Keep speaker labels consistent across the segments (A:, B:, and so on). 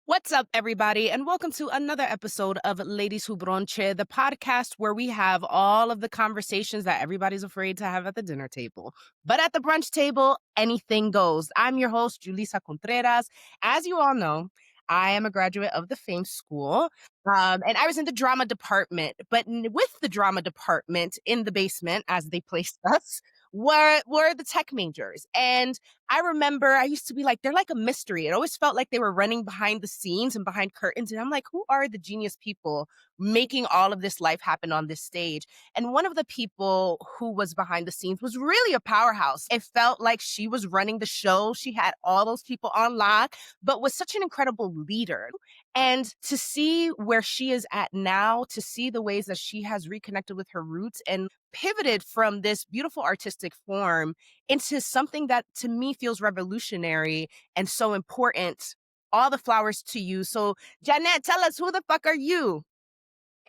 A: What's up, everybody, and welcome to another episode of Ladies Who Brunch, the podcast where we have all of the conversations that everybody's afraid to have at the dinner table. But at the brunch table, anything goes. I'm your host, Julissa Contreras. As you all know, I am a graduate of the Fame School, and I was in the drama department. But with the drama department in the basement, as they placed us, were the tech majors. And I remember I used to be like, they're like a mystery. It always felt like they were running behind the scenes and behind curtains. And I'm like, who are the genius people making all of this life happen on this stage? And one of the people who was behind the scenes was really a powerhouse. It felt like she was running the show. She had all those people on lock, but was such an incredible leader. And to see where she is at now, to see the ways that she has reconnected with her roots and pivoted from this beautiful artistic form into something that to me feels revolutionary and so important. All the flowers to you. So, Janett, tell us, who the fuck are you?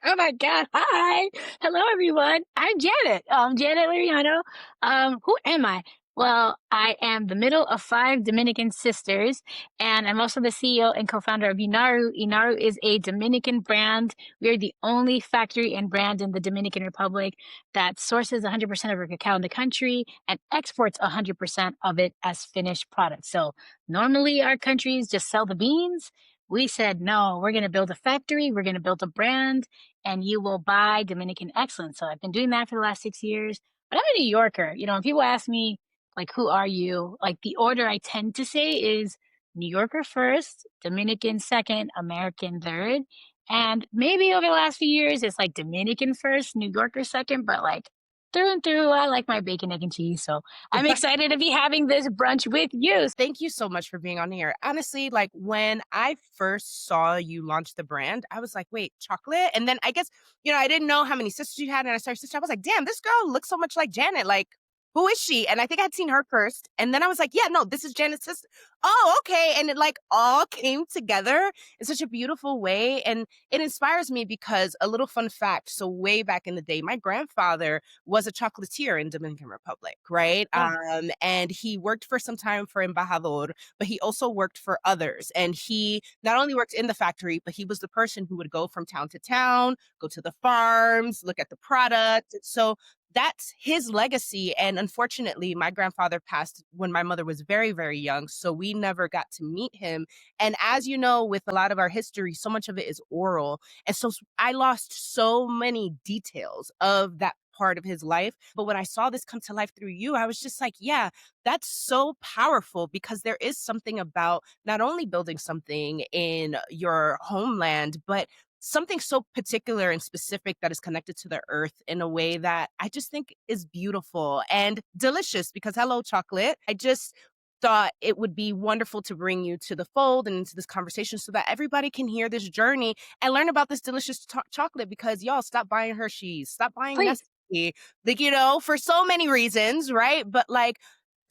B: Oh my God. Hi. Hello, everyone. I'm Janet. Janett Liriano. Who am I? Well, I am the middle of five Dominican sisters, and I'm also the CEO and co-founder of Inaru. Inaru is a Dominican brand. We are the only factory and brand in the Dominican Republic that sources 100% of our cacao in the country and exports 100% of it as finished products. So normally our countries just sell the beans. We said, no, we're going to build a factory, we're going to build a brand, and you will buy Dominican excellence. So I've been doing that for the last 6 years. But I'm a New Yorker. When people ask me, like, who are you? Like, the order I tend to say is New Yorker first, Dominican second, American third. And maybe over the last few years, it's like Dominican first, New Yorker second. But like through and through, I like my bacon, egg, and cheese. So I'm excited to be having this brunch with you.
A: Thank you so much for being on here. Honestly, like when I first saw you launch the brand, I was like, wait, chocolate? And then I guess, I didn't know how many sisters you had. And I started sister. I was like, damn, this girl looks so much like Janet. Like, who is she? And I think I'd seen her first. And then I was like, yeah, no, this is Janet's sister. Oh, okay. And it like all came together in such a beautiful way. And it inspires me because a little fun fact. So way back in the day, my grandfather was a chocolatier in Dominican Republic, right?
B: Oh,
A: And he worked for some time for Embajador, but he also worked for others. And he not only worked in the factory, but he was the person who would go from town to town, go to the farms, look at the product. So that's his legacy. And unfortunately, my grandfather passed when my mother was very, very young. So we never got to meet him. And as you know, with a lot of our history, so much of it is oral. And so I lost so many details of that part of his life. But when I saw this come to life through you, I was just like, yeah, that's so powerful because there is something about not only building something in your homeland, but something so particular and specific that is connected to the earth in a way that I just think is beautiful and delicious because hello, chocolate. I just thought it would be wonderful to bring you to the fold and into this conversation so that everybody can hear this journey and learn about this delicious chocolate because y'all stop buying Hershey's, stop buying
B: please.
A: Nestle, like, for so many reasons, right? But like,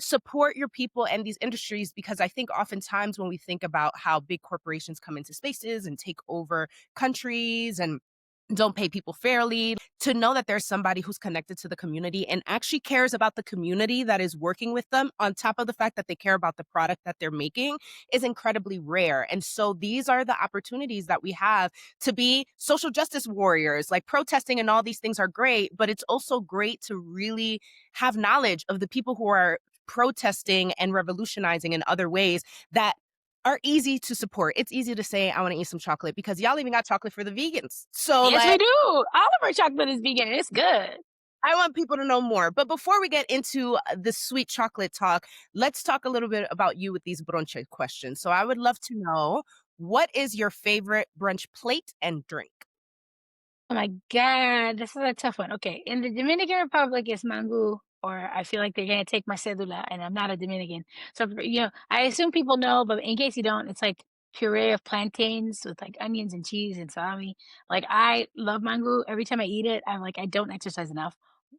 A: support your people and these industries because I think oftentimes when we think about how big corporations come into spaces and take over countries and don't pay people fairly, to know that there's somebody who's connected to the community and actually cares about the community that is working with them, on top of the fact that they care about the product that they're making, is incredibly rare. And so these are the opportunities that we have to be social justice warriors. Like protesting and all these things are great, but it's also great to really have knowledge of the people who are protesting and revolutionizing in other ways that are easy to support. It's easy to say, I want to eat some chocolate because y'all even got chocolate for the vegans. So
B: Yes, we
A: like,
B: do. All of our chocolate is vegan. It's good.
A: I want people to know more. But before we get into the sweet chocolate talk, let's talk a little bit about you with these brunch questions. So I would love to know, what is your favorite brunch plate and drink?
B: Oh my God, this is a tough one. Okay, in the Dominican Republic, it's mango, or I feel like they're gonna take my cedula, and I'm not a Dominican. So I assume people know, but in case you don't, it's like puree of plantains with like onions and cheese and salami. Like I love mango. Every time I eat it, I'm like I don't exercise enough,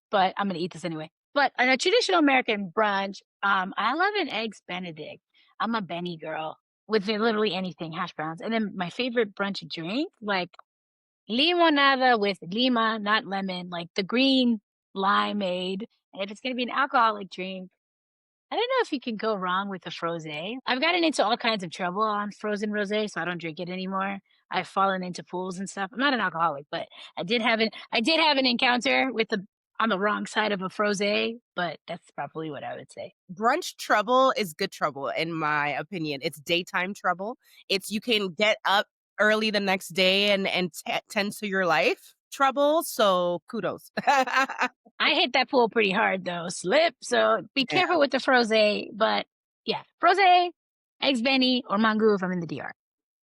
B: but I'm gonna eat this anyway. But on a traditional American brunch, I love an eggs Benedict. I'm a Benny girl with literally anything, hash browns, and then my favorite brunch drink, like limonada with lima, not lemon, like the green limeade. And if it's gonna be an alcoholic drink, I don't know if you can go wrong with a frosé. I've gotten into all kinds of trouble on frozen rosé, so I don't drink it anymore. I've fallen into pools and stuff. I'm not an alcoholic, but I did have an encounter with the on the wrong side of a frosé, but that's probably what I would say.
A: Brunch trouble is good trouble, in my opinion. It's daytime trouble. It's you can get up early the next day and tend to your life trouble. So kudos.
B: I hit that pool pretty hard though, slip. So be
A: Yeah,
B: careful with the frosé. But yeah, frosé, eggs benny, or mango if I'm in the DR.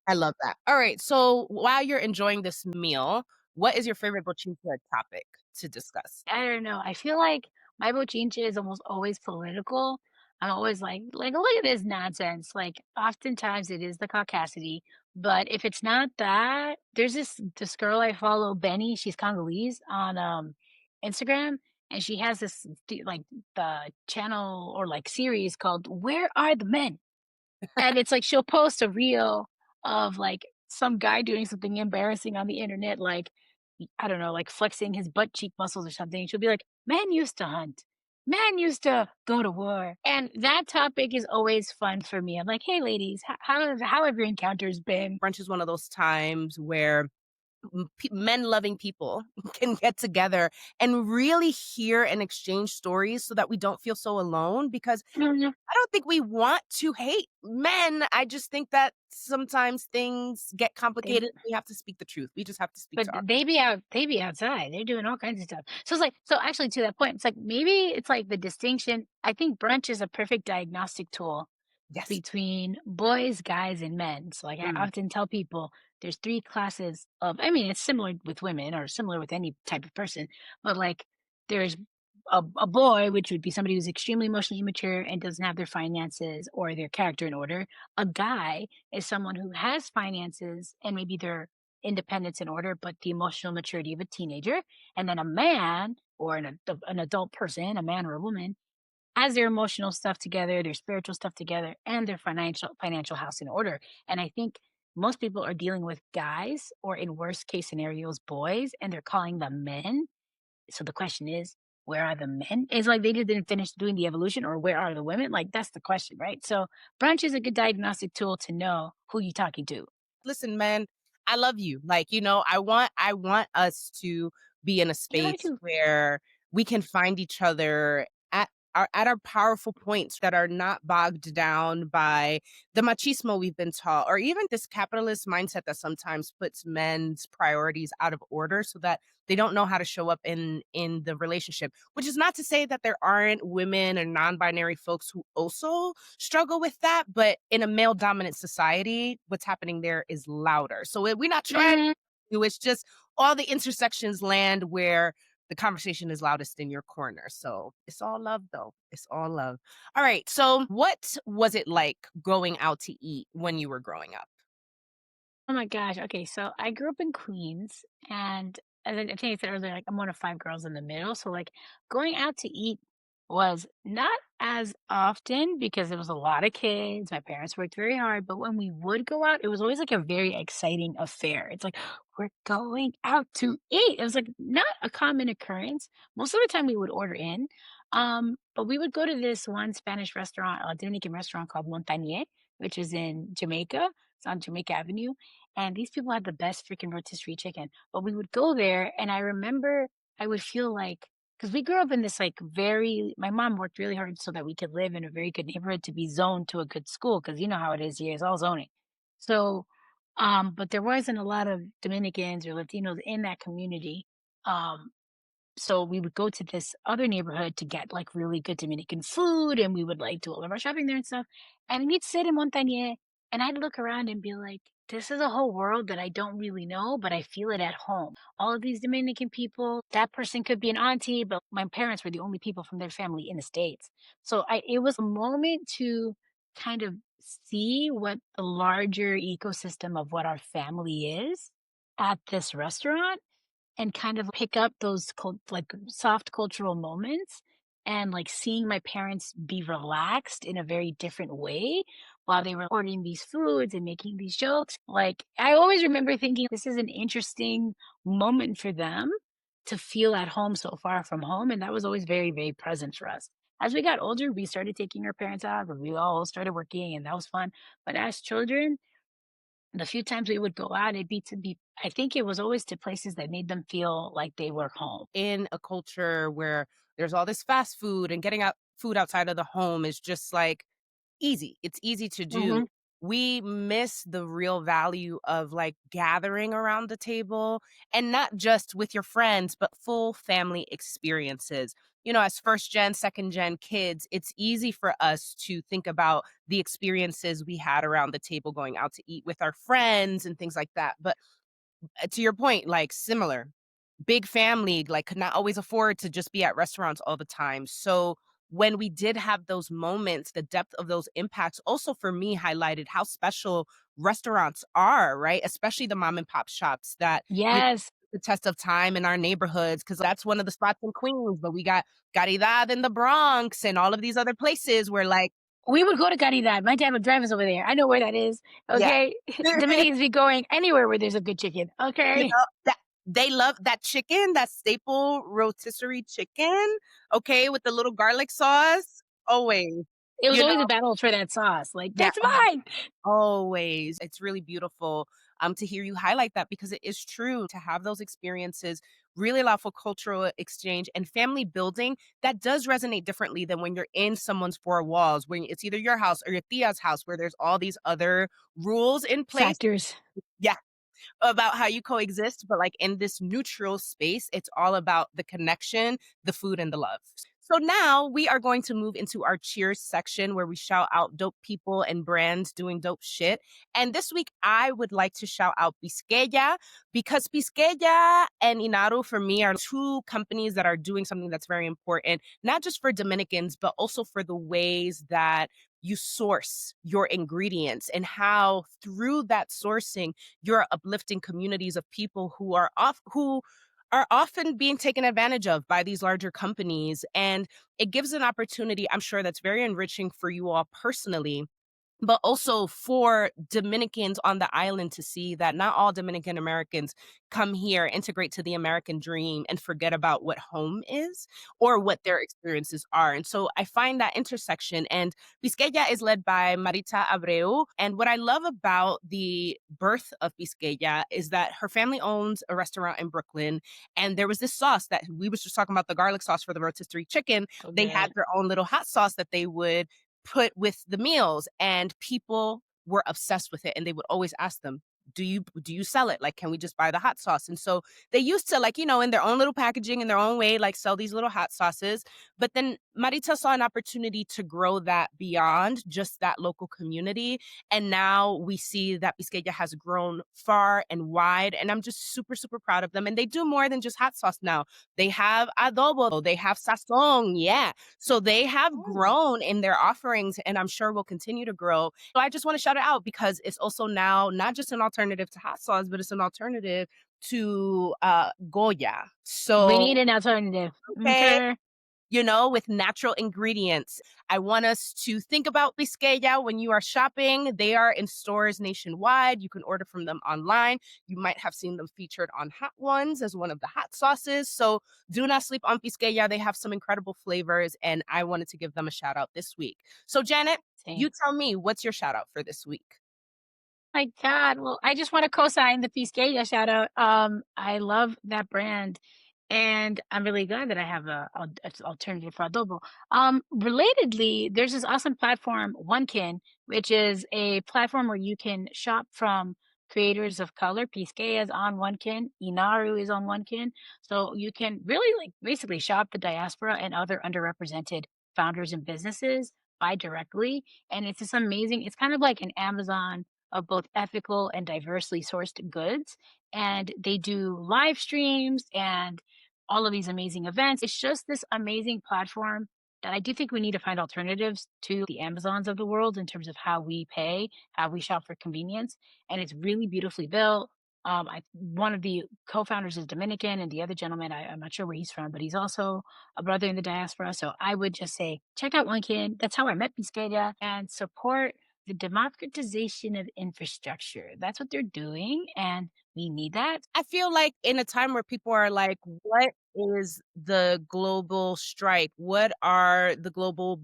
A: I love that. All right. So while you're enjoying this meal, what is your favorite bochincha topic to discuss?
B: I don't know. I feel like my bochincha is almost always political. I'm always like, look at this nonsense. Like, oftentimes it is the caucasity, but if it's not that, there's this girl I follow, Benny. She's Congolese on Instagram, and she has like the channel or like series called "Where Are the Men?" And it's like she'll post a reel of, like, some guy doing something embarrassing on the internet, like, I don't know, like flexing his butt cheek muscles or something. She'll be like, "Men used to hunt. Men used to go to war." And that topic is always fun for me. I'm like, "Hey, ladies, how have your encounters been?"
A: Brunch is one of those times where men loving people can get together and really hear and exchange stories so that we don't feel so alone because
B: Mhm.
A: I don't think we want to hate men. I just think that sometimes things get
B: They
A: complicated. We have to speak the truth. We just have to speak
B: But
A: to our
B: they be outside. They're doing all kinds of stuff. So it's like so actually to that point, it's like maybe it's like the distinction. I think brunch is a perfect diagnostic tool
A: yes.
B: between boys, guys, and men. So, like, I
A: Mm.
B: often tell people there's 3 classes of I mean, it's similar with women or similar with any type of person, but, like, there's a boy, which would be somebody who's extremely emotionally immature and doesn't have their finances or their character in order. A guy is someone who has finances and maybe their independence in order, but the emotional maturity of a teenager. And then a man or an adult person, a man or a woman, has their emotional stuff together, their spiritual stuff together, and their financial house in order. And I think most people are dealing with guys or in worst case scenarios, boys, and they're calling them men. So the question is, where are the men? It's like they didn't finish doing the evolution, or where are the women? Like that's the question, right? So brunch is a good diagnostic tool to know who you're talking to.
A: Listen, man, I love you. Like, I want us to be in a
B: I love you
A: space
B: too.
A: where we can find each other at our powerful points that are not bogged down by the machismo we've been taught or even this capitalist mindset that sometimes puts men's priorities out of order so that they don't know how to show up in the relationship, which is not to say that there aren't women and non-binary folks who also struggle with that, but in a male dominant society, what's happening there is louder. So we're not trying
B: Mhm.
A: to, it's just all the intersections land where the conversation is loudest in your corner. So it's all love though. It's all love. All right. So what was it like going out to eat when you were growing up?
B: Oh my gosh. Okay, so I grew up in Queens, and as I think I said earlier, like I'm one of 5 girls in the middle. So like going out to eat was not as often because there was a lot of kids. My parents worked very hard, but when we would go out, it was always like a very exciting affair. It's like we're going out to eat. It was like not a common occurrence. Most of the time we would order in. But we would go to this one Spanish restaurant, a Dominican restaurant called Montagnier, which is in Jamaica. It's on Jamaica Avenue, and these people had the best freaking rotisserie chicken. But we would go there, and I remember I would feel like because we grew up in this like very, my mom worked really hard so that we could live in a very good neighborhood to be zoned to a good school because you know how it is here, it's all zoning. So, but there wasn't a lot of Dominicans or Latinos in that community. Um, so we would go to this other neighborhood to get like really good Dominican food and we would like do all of our shopping there and stuff. And we'd sit in Montagnier and I'd look around and be like, this is a whole world that I don't really know, but I feel it at home. All of these Dominican people, that person could be an auntie, but my parents were the only people from their family in the States. So it was a moment to kind of see what the larger ecosystem of what our family is at this restaurant and kind of pick up those like soft cultural moments and like seeing my parents be relaxed in a very different way while they were ordering these foods and making these jokes. Like I always remember thinking this is an interesting moment for them to feel at home so far from home. And that was always very, very present for us. As we got older, we started taking our parents out, and we all started working, and that was fun. But as children, the few times we would go out, it'd be to be I think it was always to places that made them feel like they were home.
A: In a culture where there's all this fast food and getting out food outside of the home is just like easy. It's easy to
B: Mhm.
A: do. We miss the real value of like gathering around the table and not just with your friends, but full family experiences. As first gen, second gen kids, it's easy for us to think about the experiences we had around the table going out to eat with our friends and things like that. But to your point, like similar, big family, like could not always afford to just be at restaurants all the time. So when we did have those moments, the depth of those impacts also for me highlighted how special restaurants are, right? Especially the mom and pop shops that
B: Yes.
A: the test of time in our neighborhoods, because that's one of the spots in Queens, but we got Caridad in the Bronx and all of these other places where like,
B: We would go to Caridad. My dad would drive us over there. I know where that is,
A: yeah.
B: okay? Dominicans be going anywhere where there's a good chicken, okay?
A: That they love that chicken, that staple rotisserie chicken, okay, with the little garlic sauce, always,
B: It was
A: you
B: always a
A: know?
B: battle for that sauce, like,
A: Yeah,
B: "That's mine!"
A: always. It's really beautiful, to hear you highlight that because it is true to have those experiences really allow for cultural exchange and family building that does resonate differently than when you're in someone's four walls, when it's either your house or your tia's house where there's all these other rules in place.
B: Factors.
A: Yeah. About how you coexist, but like in this neutral space, it's all about the connection, the food, and the love. So now we are going to move into our cheers section where we shout out dope people and brands doing dope shit. And this week, I would like to shout out Bisqueya because Bisqueya and Inaru for me are two companies that are doing something that's very important, not just for Dominicans, but also for the ways that you source your ingredients and how through that sourcing you're uplifting communities of people who are often being taken advantage of by these larger companies. And it gives an opportunity, I'm sure, that's very enriching for you all personally, but also for Dominicans on the island to see that not all Dominican Americans come here, integrate to the American dream, and forget about what home is or what their experiences are. And so I find that intersection. And Bisqueya is led by Marita Abreu. And what I love about the birth of Bisqueya is that her family owns a restaurant in Brooklyn. And there was this sauce that we was just talking about, the garlic sauce for the rotisserie chicken.
B: So
A: They had
B: good.
A: their own little hot sauce that they would put with the meals, and people were obsessed with it and they would always ask them, do you sell it? Like, can we just buy the hot sauce? And so they used to, like, in their own little packaging, in their own way, like sell these little hot sauces. But then Marita saw an opportunity to grow that beyond just that local community. And now we see that Bisqueya has grown far and wide. And I'm just super, super proud of them. And they do more than just hot sauce now. They have adobo, they have sazon. Yeah. So they have
B: Mm.
A: grown in their offerings, and I'm sure will continue to grow. So I just want to shout it out because it's also now not just an alternative to hot sauce, but it's an alternative to Goya.
B: We
A: So,
B: need an alternative,
A: okay,
B: okay?
A: with natural ingredients. I want us to think about Bisqueya when you are shopping. They are in stores nationwide. You can order from them online. You might have seen them featured on Hot Ones as one of the hot sauces. So do not sleep on Bisqueya. They have some incredible flavors, and I wanted to give them a shout out this week. So, Janet,
B: Same.
A: you tell me, what's your shout out for this week?
B: My God, well, I just wanna co-sign the Pisqueya shout out. I love that brand, and I'm really glad that I have a alternative for adobo. Relatedly, there's this awesome platform, Onekin, which is a platform where you can shop from creators of color. Pisqueya is on Onekin, Inaru is on Onekin, so you can really, like, basically shop the diaspora and other underrepresented founders and businesses, buy directly, and it's this amazing it's kind of like an Amazon of both ethical and diversely sourced goods. And they do live streams and all of these amazing events. It's just this amazing platform that I do think we need to find alternatives to the Amazons of the world in terms of how we pay, how we shop for convenience. And it's really beautifully built. One of the co-founders is Dominican, and the other gentleman, I'm not sure where he's from, but he's also a brother in the diaspora. So I would just say, check out One Kid. That's how I met Biscaya, and support the democratization of infrastructure. That's what they're doing, and we need that.
A: I feel like in a time where people are like, what? is the global strike? What are the global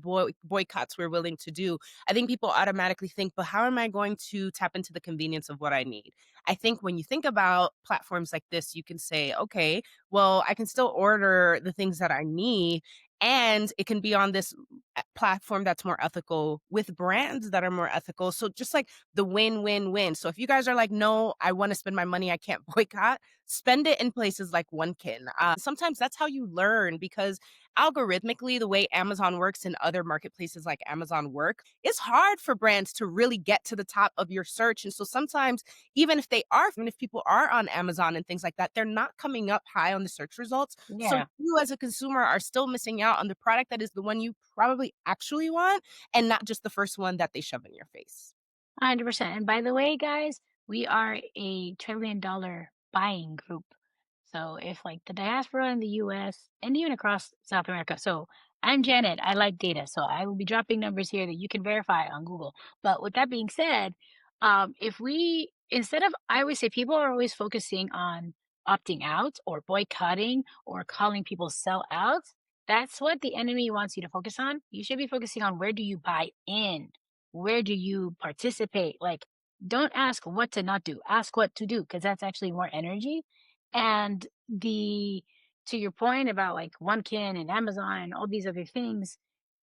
A: boycotts we're willing to do? I think people automatically think, but how am I going to tap into the convenience of what I need? I think when you think about platforms like this, you can say, okay, well, I can still order the things that I need. And it can be on this platform that's more ethical with brands that are more ethical. So just like the win, win, win. So if you guys are like, no, I want to spend my money, I can't boycott, spend it in places like Onekin. Sometimes that's how you learn because algorithmically, the way Amazon works and other marketplaces like Amazon work, it's hard for brands to really get to the top of your search. And so sometimes, even if people are on Amazon and things like that, they're not coming up high on the search results. So
B: Yeah.
A: you as a consumer are still missing out on the product that is the one you probably actually want and not just the first one that they shove in your face.
B: 100%. And by the way, guys, we are a $1 trillion buying group. So if like the diaspora in the US and even across South America. So I'm Janet. I like data. So I will be dropping numbers here that you can verify on Google. But with that being said, if we instead of I always say people are always focusing on opting out or boycotting or calling people sell out. That's what the enemy wants you to focus on. You should be focusing on where do you buy in? Where do you participate? Like, don't ask what to not do. Ask what to do because that's actually more energy. And the to your point about like OneKin and Amazon and all these other things,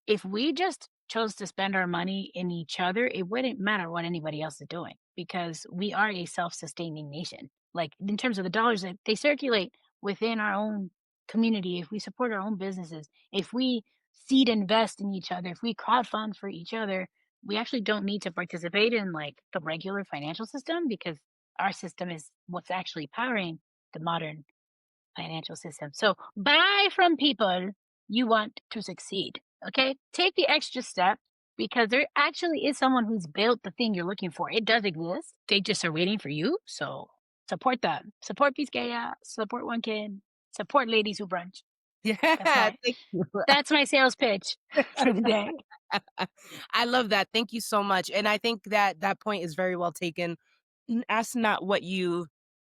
B: if we just chose to spend our money in each other, it wouldn't matter what anybody else is doing because we are a self-sustaining nation. Like in terms of the dollars that they circulate within our own community, if we support our own businesses, if we seed invest in each other, if we crowdfund for each other, we actually don't need to participate in like the regular financial system because our system is what's actually powering the modern financial system. So buy from people you want to succeed. Okay. Take the extra step because there actually is someone who's built the thing you're looking for. It does exist. They just are waiting for you. So support them. Support Piscaya. Support One Kid. Support Ladies Who Brunch. That's
A: Yeah,
B: my
A: thank you.
B: that's my sales pitch for the day.
A: I love that. Thank you so much. And I think that that point is very well taken. Ask not what you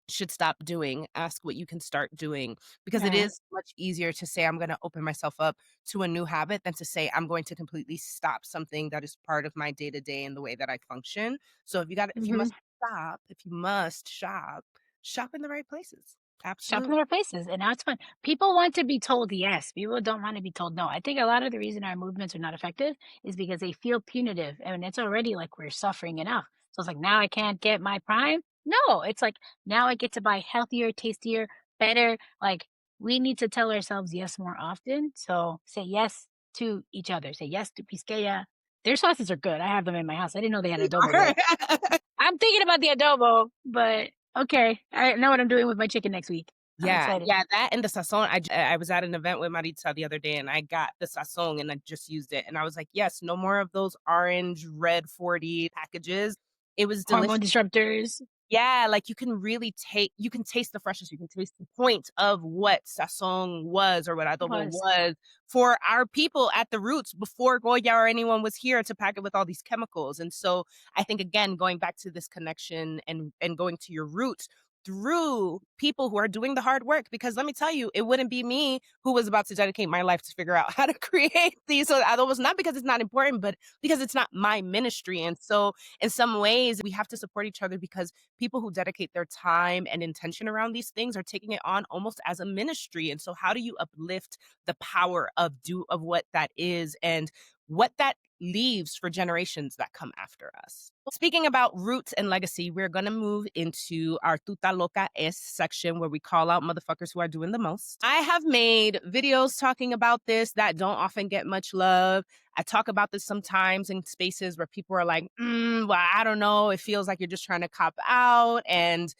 A: should stop doing, ask what you can start doing because it
B: Right.
A: is much easier to say I'm going to open myself up to a new habit than to say I'm going to completely stop something that is part of my day to day and the way that I function. So if you
B: Hmm.
A: must stop, if you must shop, shop in the right places.
B: Shop in
A: Absolutely.
B: more places, and now it's fun. People want to be told yes. People don't want to be told no. I think a lot of the reason our movements are not effective is because they feel punitive, and it's already like we're suffering enough. So it's like now I can't get my prime. No, it's like now I get to buy healthier, tastier, better. Like we need to tell ourselves yes more often. So say yes to each other. Say yes to Piscaya. Their sauces are good. I have them in my house. I didn't know they had adobo though. I'm thinking about the adobo, but okay. I know what I'm doing with my chicken next week. I'm
A: Yeah,
B: excited.
A: yeah, that and the sazon. I was at an event with Maritza the other day, and I got the sazon, and I just used it, and I was like, "Yes, no more of those orange, red 40 packages." It was delicious.
B: Hormone disruptors.
A: Yeah, like, you can taste the freshness, you can taste the point of what sazon was or what adobo
B: Was
A: was for our people at the roots before Goya or anyone was here to pack it with all these chemicals, and so, I think, again, going back to this connection and going to your roots through people who are doing the hard work, because let me tell you, it wouldn't be me who was about to dedicate my life to figure out how to create these adobos, not because it's not important, but because it's not my ministry, and so, in some ways, we have to support each other because people who dedicate their time and intention around these things are taking it on almost as a ministry. And so how do you uplift the power of what that is and what that leaves for generations that come after us? Speaking about roots and legacy, we're going to move into our Tuta Loca es section where we call out motherfuckers who are doing the most. I have made videos talking about this that don't often get much love. I talk about this sometimes in spaces where people are like, well, I don't know. It feels like you're just trying to cop out and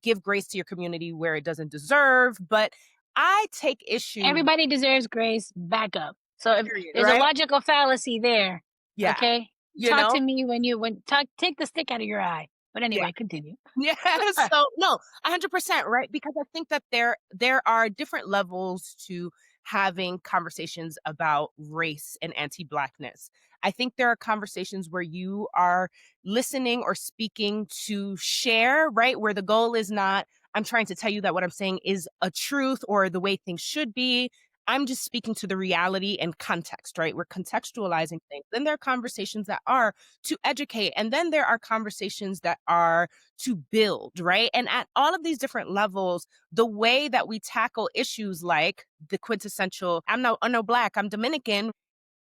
A: give grace to your community where it doesn't deserve. But I take issue,
B: everybody deserves grace. Back up. So if
A: period,
B: there's a
A: right?
B: logical fallacy there,
A: Yeah.
B: okay,
A: You
B: talk
A: know?
B: to me when talk. Take the stick out of your eye. But
A: Yeah.
B: anyway, continue.
A: Yeah, so no, 100%, right? Because I think that there are different levels to having conversations about race and anti-blackness. I think there are conversations where you are listening or speaking to share, right? Where the goal is not I'm trying to tell you that what I'm saying is a truth or the way things should be. I'm just speaking to the reality and context, right? We're contextualizing things. Then there are conversations that are to educate, and then there are conversations that are to build, right? And at all of these different levels, the way that we tackle issues like the quintessential, I'm no black, I'm Dominican,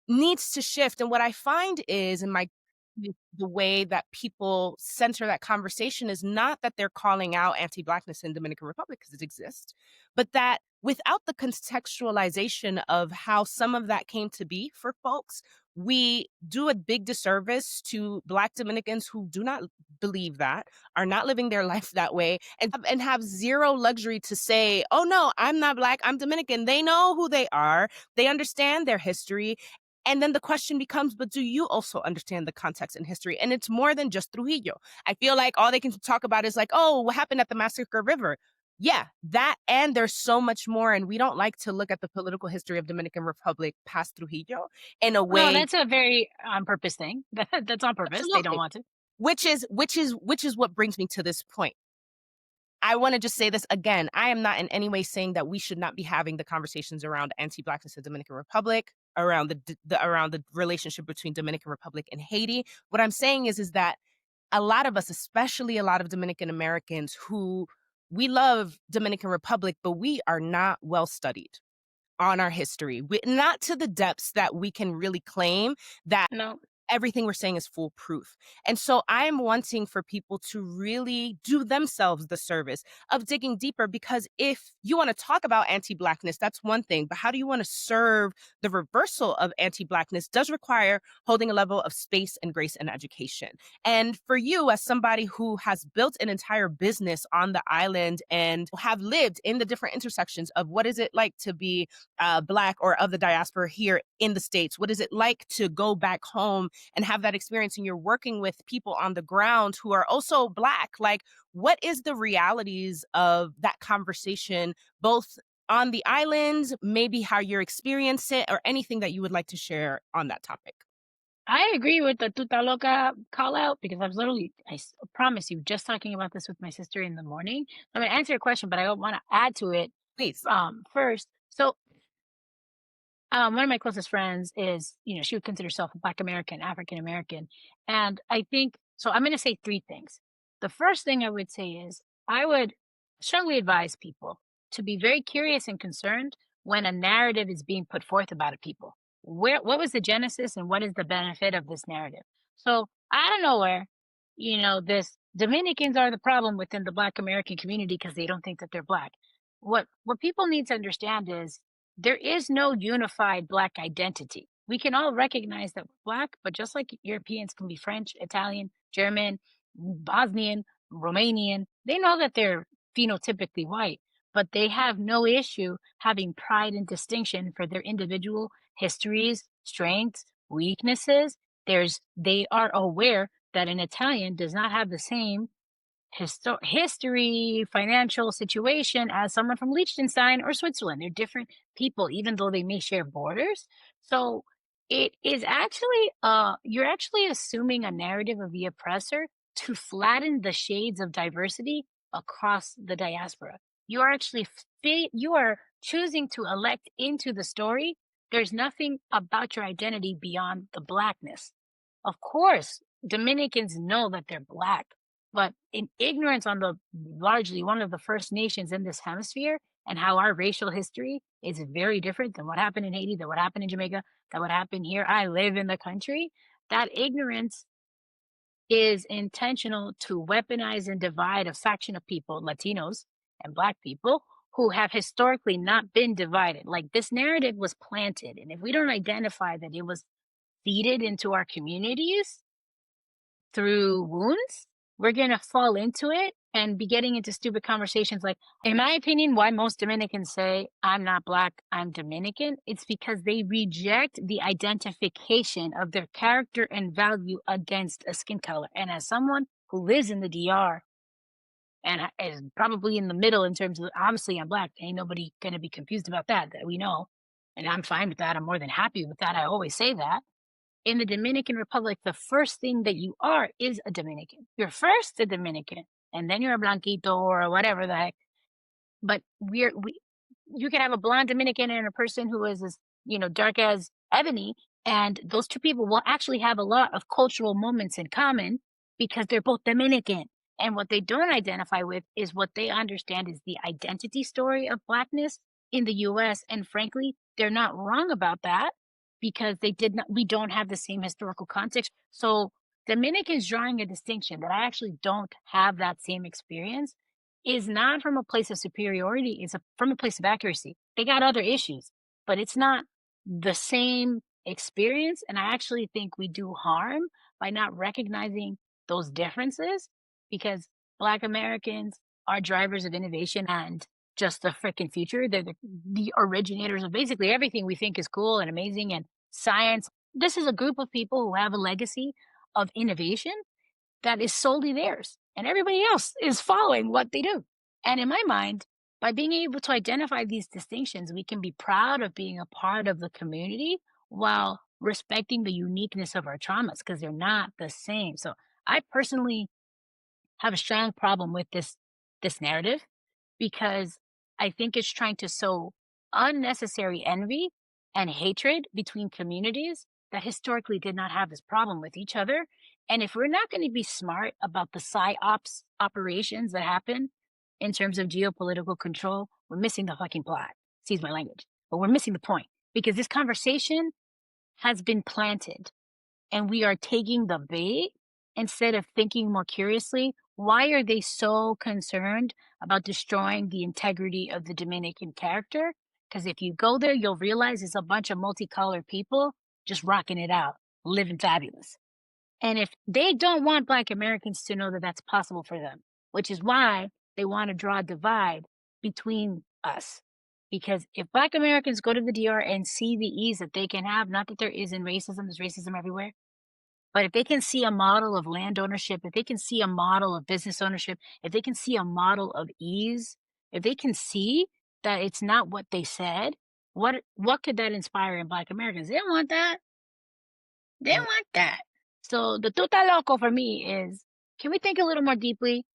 A: needs to shift. And what I find is in my the way that people center that conversation is not that they're calling out anti-blackness in Dominican Republic because it exists, but that without the contextualization of how some of that came to be for folks, we do a big disservice to Black Dominicans who do not believe that, are not living their life that way, and have zero luxury to say, oh no, I'm not Black, I'm Dominican. They know who they are, they understand their history, and then the question becomes, but do you also understand the context and history? And it's more than just Trujillo. I feel like all they can talk about is like, oh, what happened at the Massacre River? Yeah, that, and there's so much more. And we don't like to look at the political history of Dominican Republic past Trujillo in a
B: No,
A: way.
B: that's a very on purpose thing. That's on purpose. They don't
A: Absolutely.
B: want to.
A: Which is what brings me to this point. I want to just say this again. I am not in any way saying that we should not be having the conversations around anti-blackness in Dominican Republic, around around the relationship between Dominican Republic and Haiti. What I'm saying is that a lot of us, especially a lot of Dominican Americans who we love Dominican Republic, but we are not well studied on our history. Not to the depths that we can really claim that
B: No,
A: everything we're saying is foolproof. And so I'm wanting for people to really do themselves the service of digging deeper, because if you want to talk about anti-blackness, that's one thing, but how do you want to serve the reversal of anti-blackness does require holding a level of space and grace and education. And for you, as somebody who has built an entire business on the island and have lived in the different intersections of what is it like to be Black or of the diaspora here in the States, what is it like to go back home and have that experience, and you're working with people on the ground who are also Black, like what is the realities of that conversation, both on the island, maybe how you're experiencing it, or anything that you would like to share on that topic?
B: I agree with the Tuta Loca call out because I was literally, promise you, just talking about this with my sister in the morning. I'm going to answer your question, but I want to add to it
A: Please.
B: first. So one of my closest friends is, she would consider herself a Black American, African American. And I think, so I'm going to say three things. The first thing I would say is I would strongly advise people to be very curious and concerned when a narrative is being put forth about a people. What was the genesis and what is the benefit of this narrative? So out of nowhere, this Dominicans are the problem within the Black American community because they don't think that they're Black. What people need to understand is there is no unified Black identity. We can all recognize that we're Black, but just like Europeans can be French, Italian, German, Bosnian, Romanian, they know that they're phenotypically white, but they have no issue having pride and distinction for their individual histories, strengths, weaknesses. They are aware that an Italian does not have the same history, financial situation as someone from Liechtenstein or Switzerland. They're different people, even though they may share borders. So it is actually, you're actually assuming a narrative of the oppressor to flatten the shades of diversity across the diaspora. You are actually, you are choosing to elect into the story. There's nothing about your identity beyond the Blackness. Of course, Dominicans know that they're Black, but in ignorance on the largely one of the first nations in this hemisphere and how our racial history is very different than what happened in Haiti, than what happened in Jamaica, than what happened here. I live in the country. That ignorance is intentional to weaponize and divide a faction of people, Latinos and Black people, who have historically not been divided. Like this narrative was planted. And if we don't identify that it was seeded into our communities, through wounds, we're going to fall into it and be getting into stupid conversations like, in my opinion, why most Dominicans say, I'm not Black, I'm Dominican. It's because they reject the identification of their character and value against a skin color. And as someone who lives in the DR and is probably in the middle in terms of, obviously, I'm Black, ain't nobody going to be confused about that we know. And I'm fine with that. I'm more than happy with that. I always say that in the Dominican Republic, the first thing that you are is a Dominican. You're first a Dominican, and then you're a blanquito or whatever the heck. But you can have a blonde Dominican and a person who is as, dark as ebony, and those 2 people will actually have a lot of cultural moments in common because they're both Dominican. And what they don't identify with is what they understand is the identity story of Blackness in the US, and frankly, they're not wrong about that because we don't have the same historical context. So, Dominicans drawing a distinction that I actually don't have that same experience is not from a place of superiority, it's from a place of accuracy. They got other issues, but it's not the same experience, and I actually think we do harm by not recognizing those differences because Black Americans are drivers of innovation and just the freaking future. They're the originators of basically everything we think is cool and amazing and science. This is a group of people who have a legacy of innovation that is solely theirs, and everybody else is following what they do. And in my mind, by being able to identify these distinctions, we can be proud of being a part of the community while respecting the uniqueness of our traumas because they're not the same. So I personally have a strong problem with this narrative because I think it's trying to sow unnecessary envy and hatred between communities that historically did not have this problem with each other. And if we're not going to be smart about the psyops operations that happen in terms of geopolitical control, we're missing the fucking plot. Excuse my language, but we're missing the point because this conversation has been planted and we are taking the bait instead of thinking more curiously. Why are they so concerned about destroying the integrity of the Dominican character? Because if you go there, you'll realize it's a bunch of multicolored people just rocking it out, living fabulous. And if they don't want Black Americans to know that that's possible for them, which is why they want to draw a divide between us. Because if Black Americans go to the DR and see the ease that they can have, not that there isn't racism, there's racism everywhere, but if they can see a model of land ownership, if they can see a model of business ownership, if they can see a model of ease, if they can see that it's not what they said, what could that inspire in Black Americans? They don't want that. They don't want that. So the tuta loco for me is, can we think a little more deeply,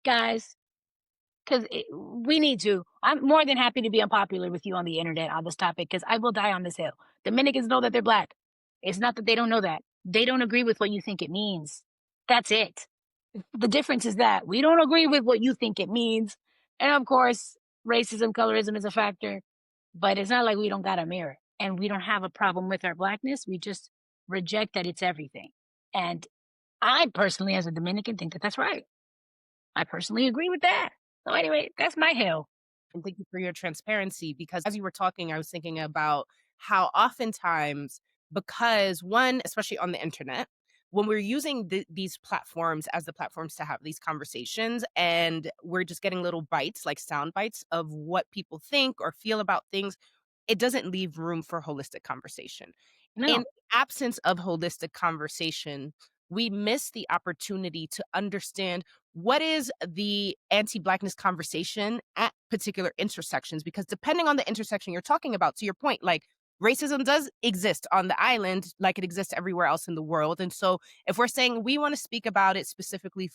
B: guys? Because we need to. I'm more than happy to be unpopular with you on the internet on this topic because I will die on this hill. Dominicans know that they're Black. It's not that they don't know that. They don't agree with what you think it means. That's it. The difference is that we don't agree with what you think it means. And of course, racism, colorism is a factor, but it's not like we don't got a mirror and we don't have a problem with our Blackness. We just reject that it's everything. And I personally, as a Dominican, think that that's right. I personally agree with that. So anyway, that's my hill.
A: And thank you for your transparency because as you were talking, I was thinking about how oftentimes, because one, especially on the internet, when we're using these platforms as the platforms to have these conversations, and we're just getting little bites, like sound bites of what people think or feel about things, it doesn't leave room for holistic conversation. In
B: No.
A: absence of holistic conversation, we miss the opportunity to understand what is the anti-blackness conversation at particular intersections, because depending on the intersection you're talking about, to your point, like racism does exist on the island like it exists everywhere else in the world. And so if we're saying we want to speak about it specifically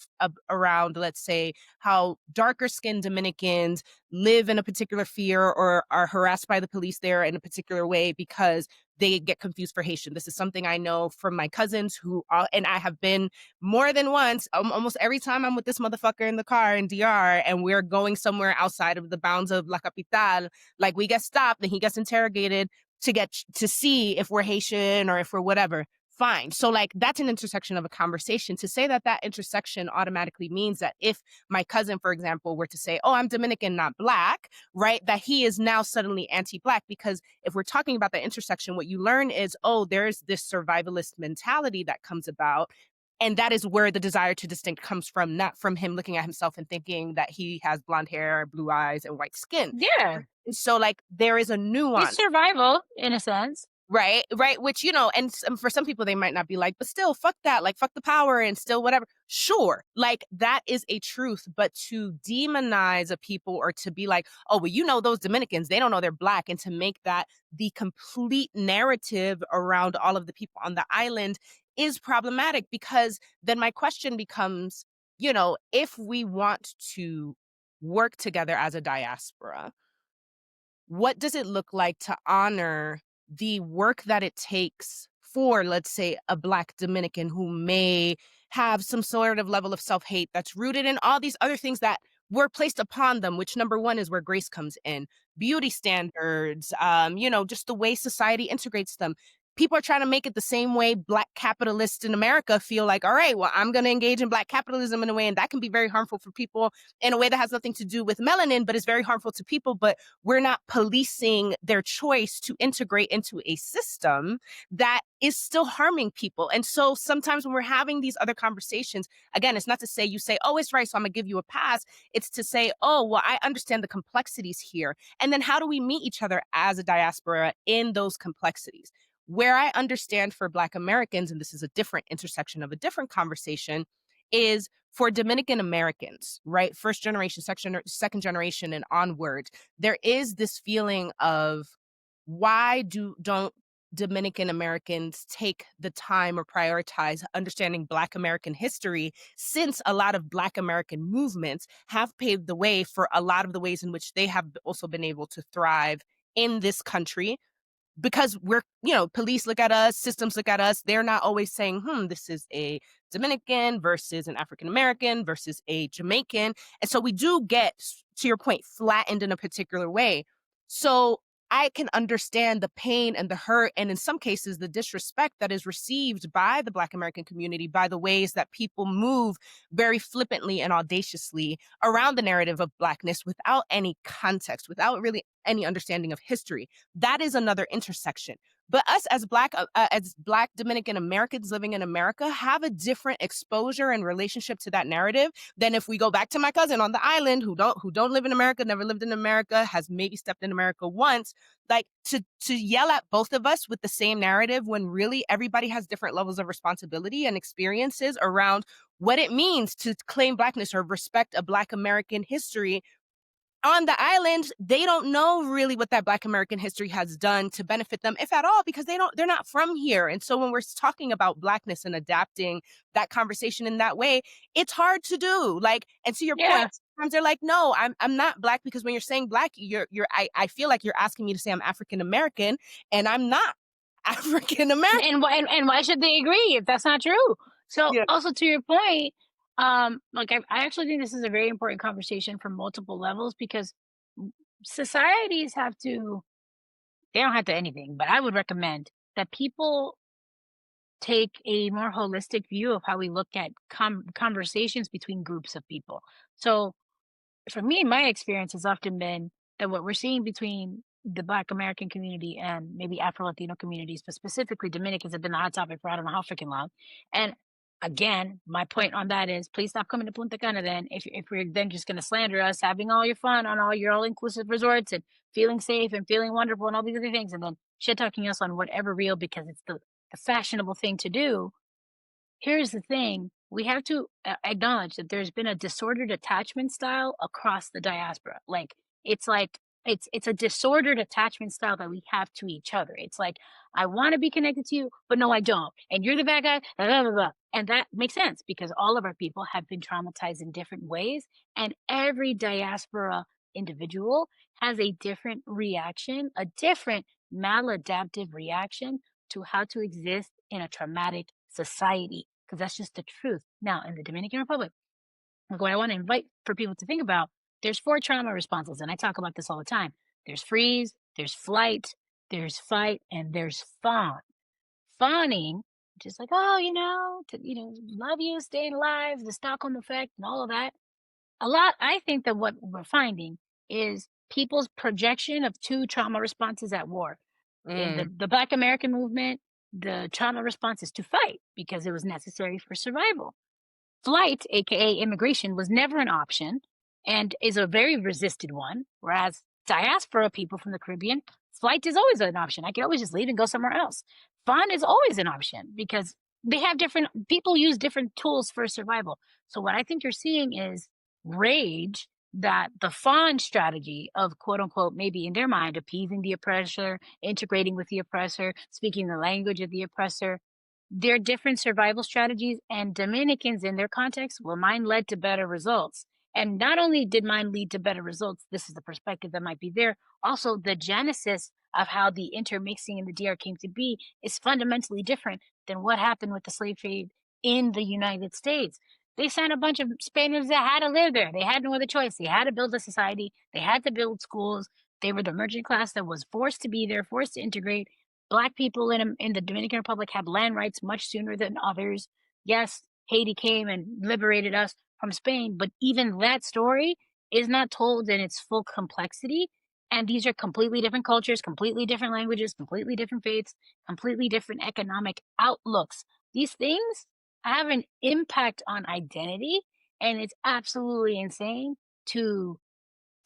A: around, let's say, how darker skinned Dominicans live in a particular fear or are harassed by the police there in a particular way because they get confused for Haitian. This is something I know from my cousins who are, and I have been more than once, almost every time I'm with this motherfucker in the car in DR and we're going somewhere outside of the bounds of La Capital, like we get stopped and he gets interrogated to get to see if we're Haitian or if we're whatever. Fine. So like that's an intersection of a conversation. To say that that intersection automatically means that if my cousin, for example, were to say, oh, I'm Dominican, not Black, right, that he is now suddenly anti-Black. Because if we're talking about the intersection, what you learn is, oh, there's this survivalist mentality that comes about. And that is where the desire to distinct comes from, not from him looking at himself and thinking that he has blonde hair, blue eyes, and white skin.
B: Yeah.
A: So like there is a nuance.
B: It's survival in a sense.
A: Right, right, which, and for some people, they might not be like, but still, fuck that, like, fuck the power and still whatever. Sure, like, that is a truth, but to demonize a people or to be like, oh, well, those Dominicans, they don't know they're Black, and to make that the complete narrative around all of the people on the island is problematic because then my question becomes, if we want to work together as a diaspora, what does it look like to honor the work that it takes for, let's say, a Black Dominican who may have some sort of level of self-hate that's rooted in all these other things that were placed upon them, which number one is where grace comes in, beauty standards, just the way society integrates them. People are trying to make it the same way Black capitalists in America feel like, all right, well, I'm going to engage in Black capitalism in a way, and that can be very harmful for people in a way that has nothing to do with melanin, but is very harmful to people. But we're not policing their choice to integrate into a system that is still harming people. And so sometimes when we're having these other conversations, again, it's not to say you say, oh, it's right, so I'm gonna give you a pass. It's to say, oh, well, I understand the complexities here. And then how do we meet each other as a diaspora in those complexities? Where I understand for Black Americans, and this is a different intersection of a different conversation, is for Dominican Americans, right? First generation, second generation, and onward, there is this feeling of why don't Dominican Americans take the time or prioritize understanding Black American history, since a lot of Black American movements have paved the way for a lot of the ways in which they have also been able to thrive in this country, because police look at us, systems look at us. They're not always saying, this is a Dominican versus an African American versus a Jamaican. And so we do get, to your point, flattened in a particular way. So I can understand the pain and the hurt, and in some cases, the disrespect that is received by the Black American community by the ways that people move very flippantly and audaciously around the narrative of Blackness without any context, without really any understanding of history. That is another intersection. But us as Black Dominican Americans living in America have a different exposure and relationship to that narrative than if we go back to my cousin on the island who don't live in America, never lived in America, has maybe stepped in America once. Like to yell at both of us with the same narrative when really everybody has different levels of responsibility and experiences around what it means to claim Blackness or respect a Black American history. On the island, they don't know really what that Black American history has done to benefit them, if at all, because they're not from here. And so when we're talking about Blackness and adapting that conversation in that way, it's hard to do. Like, and to your point,
B: Yeah.
A: sometimes they're like, no, I'm not Black, because when you're saying Black, I feel like you're asking me to say I'm African American, and I'm not African American.
B: And why should they agree if that's not true? So
A: Yeah.
B: also to your point, like I actually think this is a very important conversation from multiple levels because societies have to they don't have to anything, but I would recommend that people take a more holistic view of how we look at conversations between groups of people. So for me, my experience has often been that what we're seeing between the Black American community and maybe Afro Latino communities, but specifically Dominicans, have been the hot topic for I don't know how freaking long. And again, my point on that is please stop coming to Punta Cana then if we're then just going to slander us having all your fun on all your all inclusive resorts and feeling safe and feeling wonderful and all these other things, and then shit talking us on whatever real because it's the fashionable thing to do. Here's the thing, we have to acknowledge that there's been a disordered attachment style across the diaspora. Like it's a disordered attachment style that we have to each other. It's like I want to be connected to you, but no, I don't. And you're the bad guy, blah, blah, blah, blah. And that makes sense because all of our people have been traumatized in different ways, and every diaspora individual has a different reaction, a different maladaptive reaction to how to exist in a traumatic society because that's just the truth. Now, in the Dominican Republic, like what I want to invite for people to think about, there's four trauma responses, and I talk about this all the time. There's freeze, there's flight, there's fight, and there's fawn. Fawning, just like, oh, love you, staying alive, the Stockholm effect, and all of that. I think that what we're finding is people's projection of two trauma responses at war. In
A: Mm.
B: the Black American movement, the trauma response is to fight because it was necessary for survival. Flight, aka immigration, was never an option and is a very resisted one. Whereas diaspora people from the Caribbean, flight is always an option. I can always just leave and go somewhere else. Fun is always an option because they have different people use different tools for survival. So what I think you're seeing is rage that the fawn strategy of quote unquote, maybe in their mind, appeasing the oppressor, integrating with the oppressor, speaking the language of the oppressor, their different survival strategies, and Dominicans in their context, well, mine led to better results. And not only did mine lead to better results, this is the perspective that might be there. Also, the genesis of how the intermixing in the DR came to be is fundamentally different than what happened with the slave trade in the United States. They sent a bunch of Spaniards that had to live there. They had no other choice. They had to build a society. They had to build schools. They were the merchant class that was forced to be there, forced to integrate. Black people in the Dominican Republic had land rights much sooner than others. Yes, Haiti came and liberated us from Spain, but even that story is not told in its full complexity. And these are completely different cultures, completely different languages, completely different faiths, completely different economic outlooks. These things have an impact on identity, and it's absolutely insane to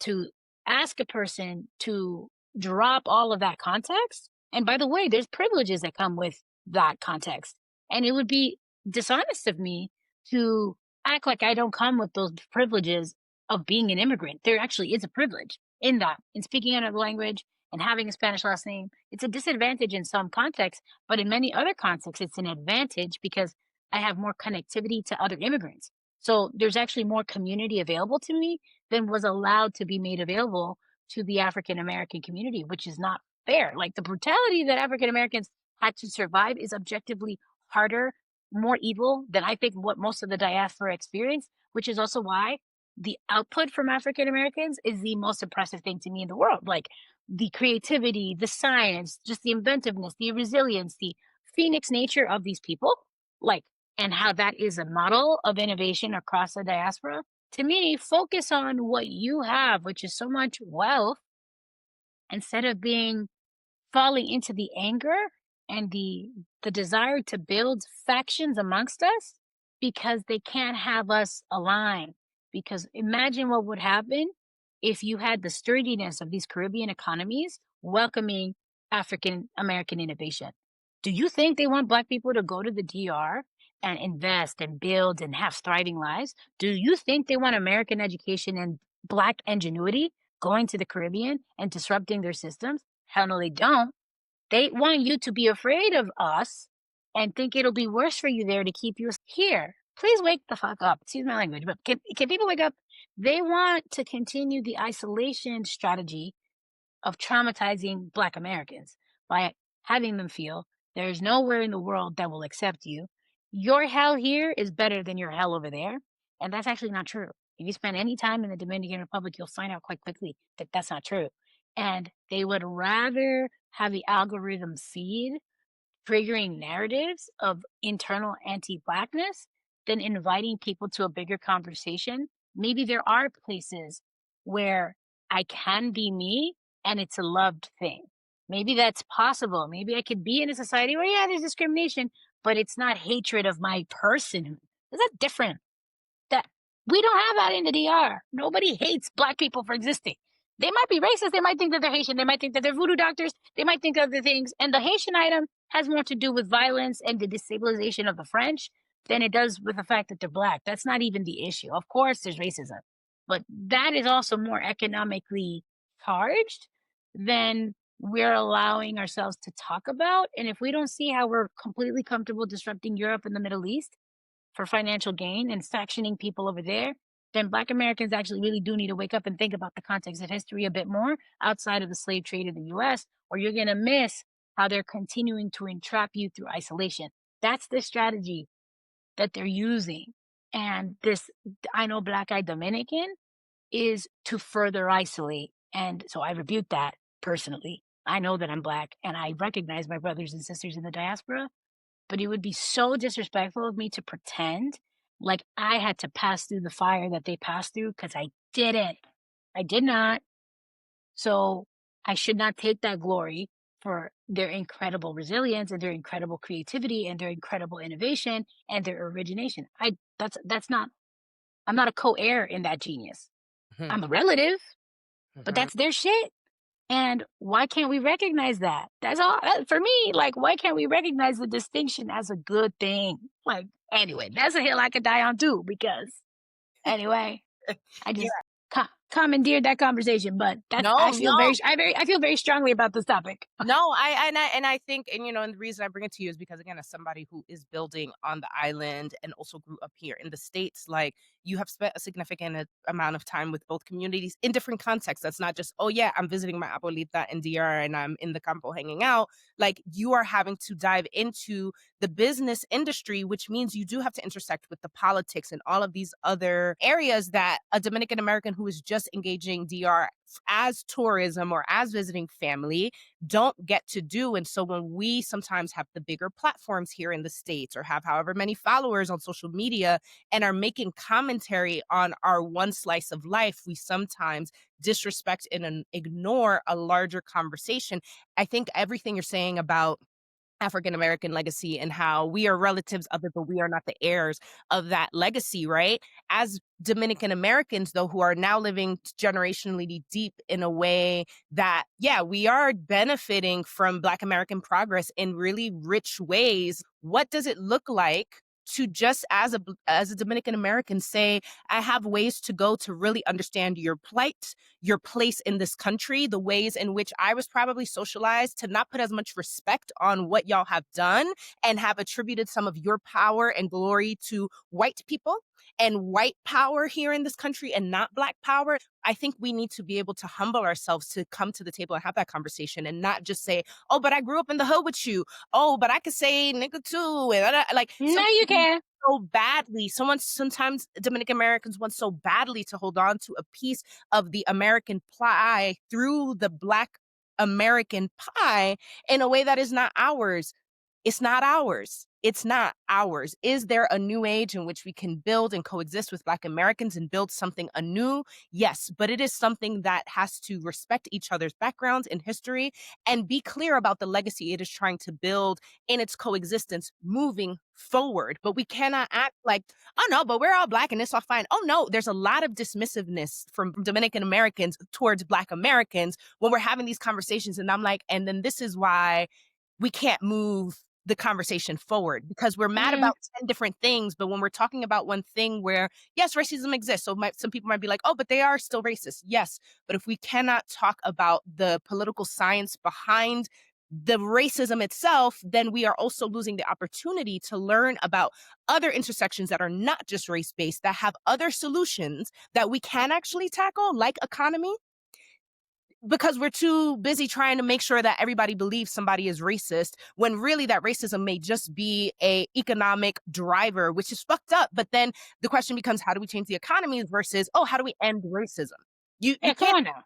B: to ask a person to drop all of that context. And by the way, there's privileges that come with that context. And it would be dishonest of me to act like I don't come with those privileges of being an immigrant. There actually is a privilege in that, in speaking another language and having a Spanish last name. It's a disadvantage in some contexts, but in many other contexts, it's an advantage because I have more connectivity to other immigrants. So there's actually more community available to me than was allowed to be made available to the African American community, which is not fair. Like the brutality that African Americans had to survive is objectively harder, more evil than I think what most of the diaspora experienced, which is also why the output from African Americans is the most impressive thing to me in the world. Like the creativity, the science, just the inventiveness, the resilience, the phoenix nature of these people, like, and how that is a model of innovation across the diaspora. To me, focus on what you have, which is so much wealth, instead of being falling into the anger and the desire to build factions amongst us because they can't have us align. Because imagine what would happen if you had the sturdiness of these Caribbean economies welcoming African American innovation. Do you think they want Black people to go to the DR and invest and build and have thriving lives? Do you think they want American education and Black ingenuity going to the Caribbean and disrupting their systems? Hell no, they don't. They want you to be afraid of us and think it'll be worse for you there to keep you here. Please wake the fuck up. Excuse my language, but can people wake up? They want to continue the isolation strategy of traumatizing Black Americans by having them feel there's nowhere in the world that will accept you. Your hell here is better than your hell over there. And that's actually not true. If you spend any time in the Dominican Republic, you'll find out quite quickly that that's not true. And they would rather have the algorithm feed triggering narratives of internal anti-blackness than inviting people to a bigger conversation. Maybe there are places where I can be me and it's a loved thing. Maybe that's possible. Maybe I could be in a society where, yeah, there's discrimination, but it's not hatred of my personhood. Is that different? That we don't have that in the DR. Nobody hates Black people for existing. They might be racist. They might think that they're Haitian. They might think that they're voodoo doctors. They might think other things. And the Haitian item has more to do with violence and the destabilization of the French than it does with the fact that they're Black. That's not even the issue. Of course, there's racism, but that is also more economically charged than we're allowing ourselves to talk about. And if we don't see how we're completely comfortable disrupting Europe and the Middle East for financial gain and factioning people over there, then Black Americans actually really do need to wake up and think about the context of history a bit more outside of the slave trade in the US, or you're going to miss how they're continuing to entrap you through isolation. That's the strategy that they're using. And this, I know Black Eyed Dominican, is to further isolate. And so I rebuke that personally. I know that I'm Black and I recognize my brothers and sisters in the diaspora, but it would be so disrespectful of me to pretend like I had to pass through the fire that they passed through because I didn't. I did not. So I should not take that glory for their incredible resilience and their incredible creativity and their incredible innovation and their origination. That's not, I'm not a co-heir in that genius.
A: Mhm.
B: I'm a relative, but
A: Mhm.
B: that's their shit. And why can't we recognize that? That's all for me. Like, why can't we recognize the distinction as a good thing? Like, anyway, that's a hill I could die on too, because anyway, I
A: Yeah.
B: just, commandeered that conversation, but that's
A: No, no.
B: I feel very strongly about this topic.
A: No, I think, and and the reason I bring it to you is because, again, as somebody who is building on the island and also grew up here in the States, like, you have spent a significant amount of time with both communities in different contexts. That's not just, oh yeah, I'm visiting my abuelita in DR and I'm in the campo hanging out. Like, you are having to dive into the business industry, which means you do have to intersect with the politics and all of these other areas that a Dominican American who is just engaging DR as tourism or as visiting family don't get to do. And so when we sometimes have the bigger platforms here in the States or have however many followers on social media and are making commentary on our one slice of life, we sometimes disrespect and ignore a larger conversation. I think everything you're saying about African American legacy and how we are relatives of it, but we are not the heirs of that legacy, right? As Dominican Americans, though, who are now living generationally deep in a way that, yeah, we are benefiting from Black American progress in really rich ways. What does it look like to just as a Dominican American say, I have ways to go to really understand your plight, your place in this country, the ways in which I was probably socialized to not put as much respect on what y'all have done and have attributed some of your power and glory to white people and white power here in this country and not Black power. I think we need to be able to humble ourselves to come to the table and have that conversation and not just say, oh, but I grew up in the hood with you. Oh, but I could say nigga too. And like,
B: No, you can.
A: so badly. Sometimes Dominican Americans want so badly to hold on to a piece of the American pie through the Black American pie in a way that is not ours. It's not ours. It's not ours. Is there a new age in which we can build and coexist with Black Americans and build something anew? Yes, but it is something that has to respect each other's backgrounds and history and be clear about the legacy it is trying to build in its coexistence moving forward. But we cannot act like, oh no, but we're all Black and it's all fine. Oh no, there's a lot of dismissiveness from Dominican Americans towards Black Americans when we're having these conversations. And I'm like, and then this is why we can't move the conversation forward because we're mad
B: Mm,
A: about 10 different things. But when we're talking about one thing where, yes, racism exists. So some people might be like, oh, but they are still racist. Yes. But if we cannot talk about the political science behind the racism itself, then we are also losing the opportunity to learn about other intersections that are not just race based, that have other solutions that we can actually tackle, like economy, because we're too busy trying to make sure that everybody believes somebody is racist when really that racism may just be a economic driver, which is fucked up. But then the question becomes, how do we change the economy versus, oh, how do we end racism? You
B: yeah, come
A: can't
B: on now.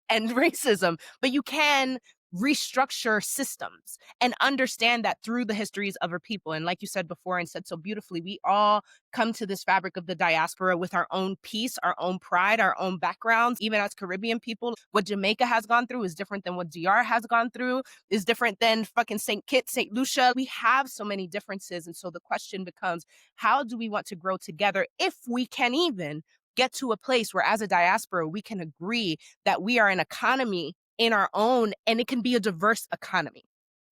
A: end racism, but you can restructure systems and understand that through the histories of our people. And like you said before and said so beautifully, we all come to this fabric of the diaspora with our own peace, our own pride, our own backgrounds. Even as Caribbean people, what Jamaica has gone through is different than what DR has gone through, is different than fucking St. Kitts, St. Lucia. We have so many differences. And so the question becomes, how do we want to grow together if we can even get to a place where as a diaspora, we can agree that we are an economy in our own, and it can be a diverse economy.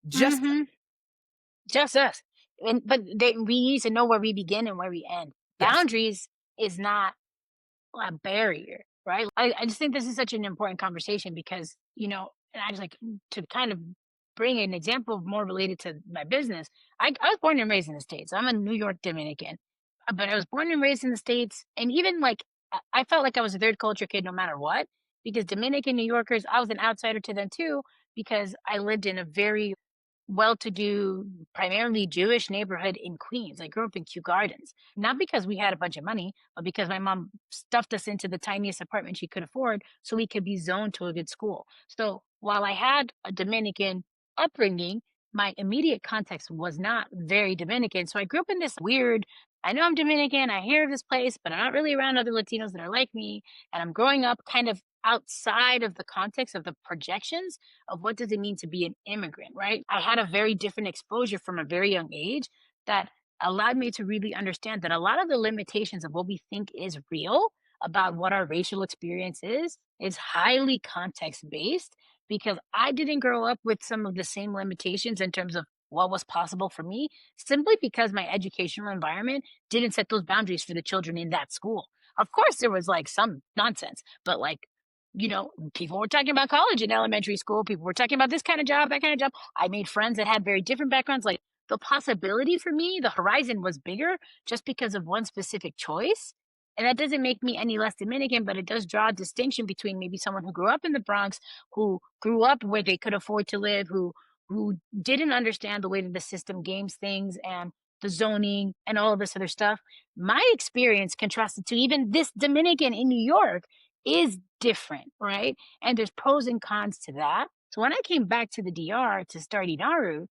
A: Just
B: Hmm. Just us. We need to know where we begin and where we end.
A: yes,
B: Boundaries is not a barrier, right? I just think this is such an important conversation because, and I just like to kind of bring an example more related to my business. I was born and raised in the States. I'm a New York Dominican, but I was born and raised in the States. And even like, I felt like I was a third culture kid no matter what, because Dominican New Yorkers, I was an outsider to them too, because I lived in a very well-to-do, primarily Jewish neighborhood in Queens. I grew up in Kew Gardens, not because we had a bunch of money, but because my mom stuffed us into the tiniest apartment she could afford so we could be zoned to a good school. So while I had a Dominican upbringing, my immediate context was not very Dominican. So I grew up in this weird, I know I'm Dominican, I hear of this place, but I'm not really around other Latinos that are like me. And I'm growing up kind of outside of the context of the projections of what does it mean to be an immigrant, right? I had a very different exposure from a very young age that allowed me to really understand that a lot of the limitations of what we think is real about what our racial experience is highly context based because I didn't grow up with some of the same limitations in terms of what was possible for me simply because my educational environment didn't set those boundaries for the children in that school. Of course, there was like some nonsense, but like, people were talking about college in elementary school. People were talking about this kind of job, that kind of job. I made friends that had very different backgrounds. Like the possibility for me, the horizon was bigger just because of one specific choice. And that doesn't make me any less Dominican, but it does draw a distinction between maybe someone who grew up in the Bronx, who grew up where they could afford to live, who didn't understand the way that the system games things and the zoning and all of this other stuff. My experience contrasted to even this Dominican in New York is different, right? And there's pros and cons to that. So when I came back to the DR to start Inaru,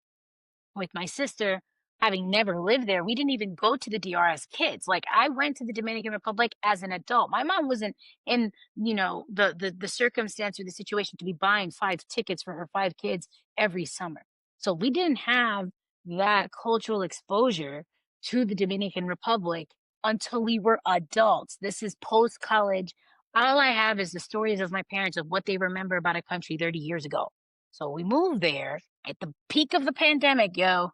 B: with my sister, having never lived there, we didn't even go to the DR as kids. Like I went to the Dominican Republic as an adult. My mom wasn't in, the circumstance or the situation to be buying 5 tickets for her 5 kids every summer. So we didn't have that cultural exposure to the Dominican Republic until we were adults. This is post college. All I have is the stories of my parents of what they remember about a country 30 years ago. So we moved there at the peak of the pandemic, yo.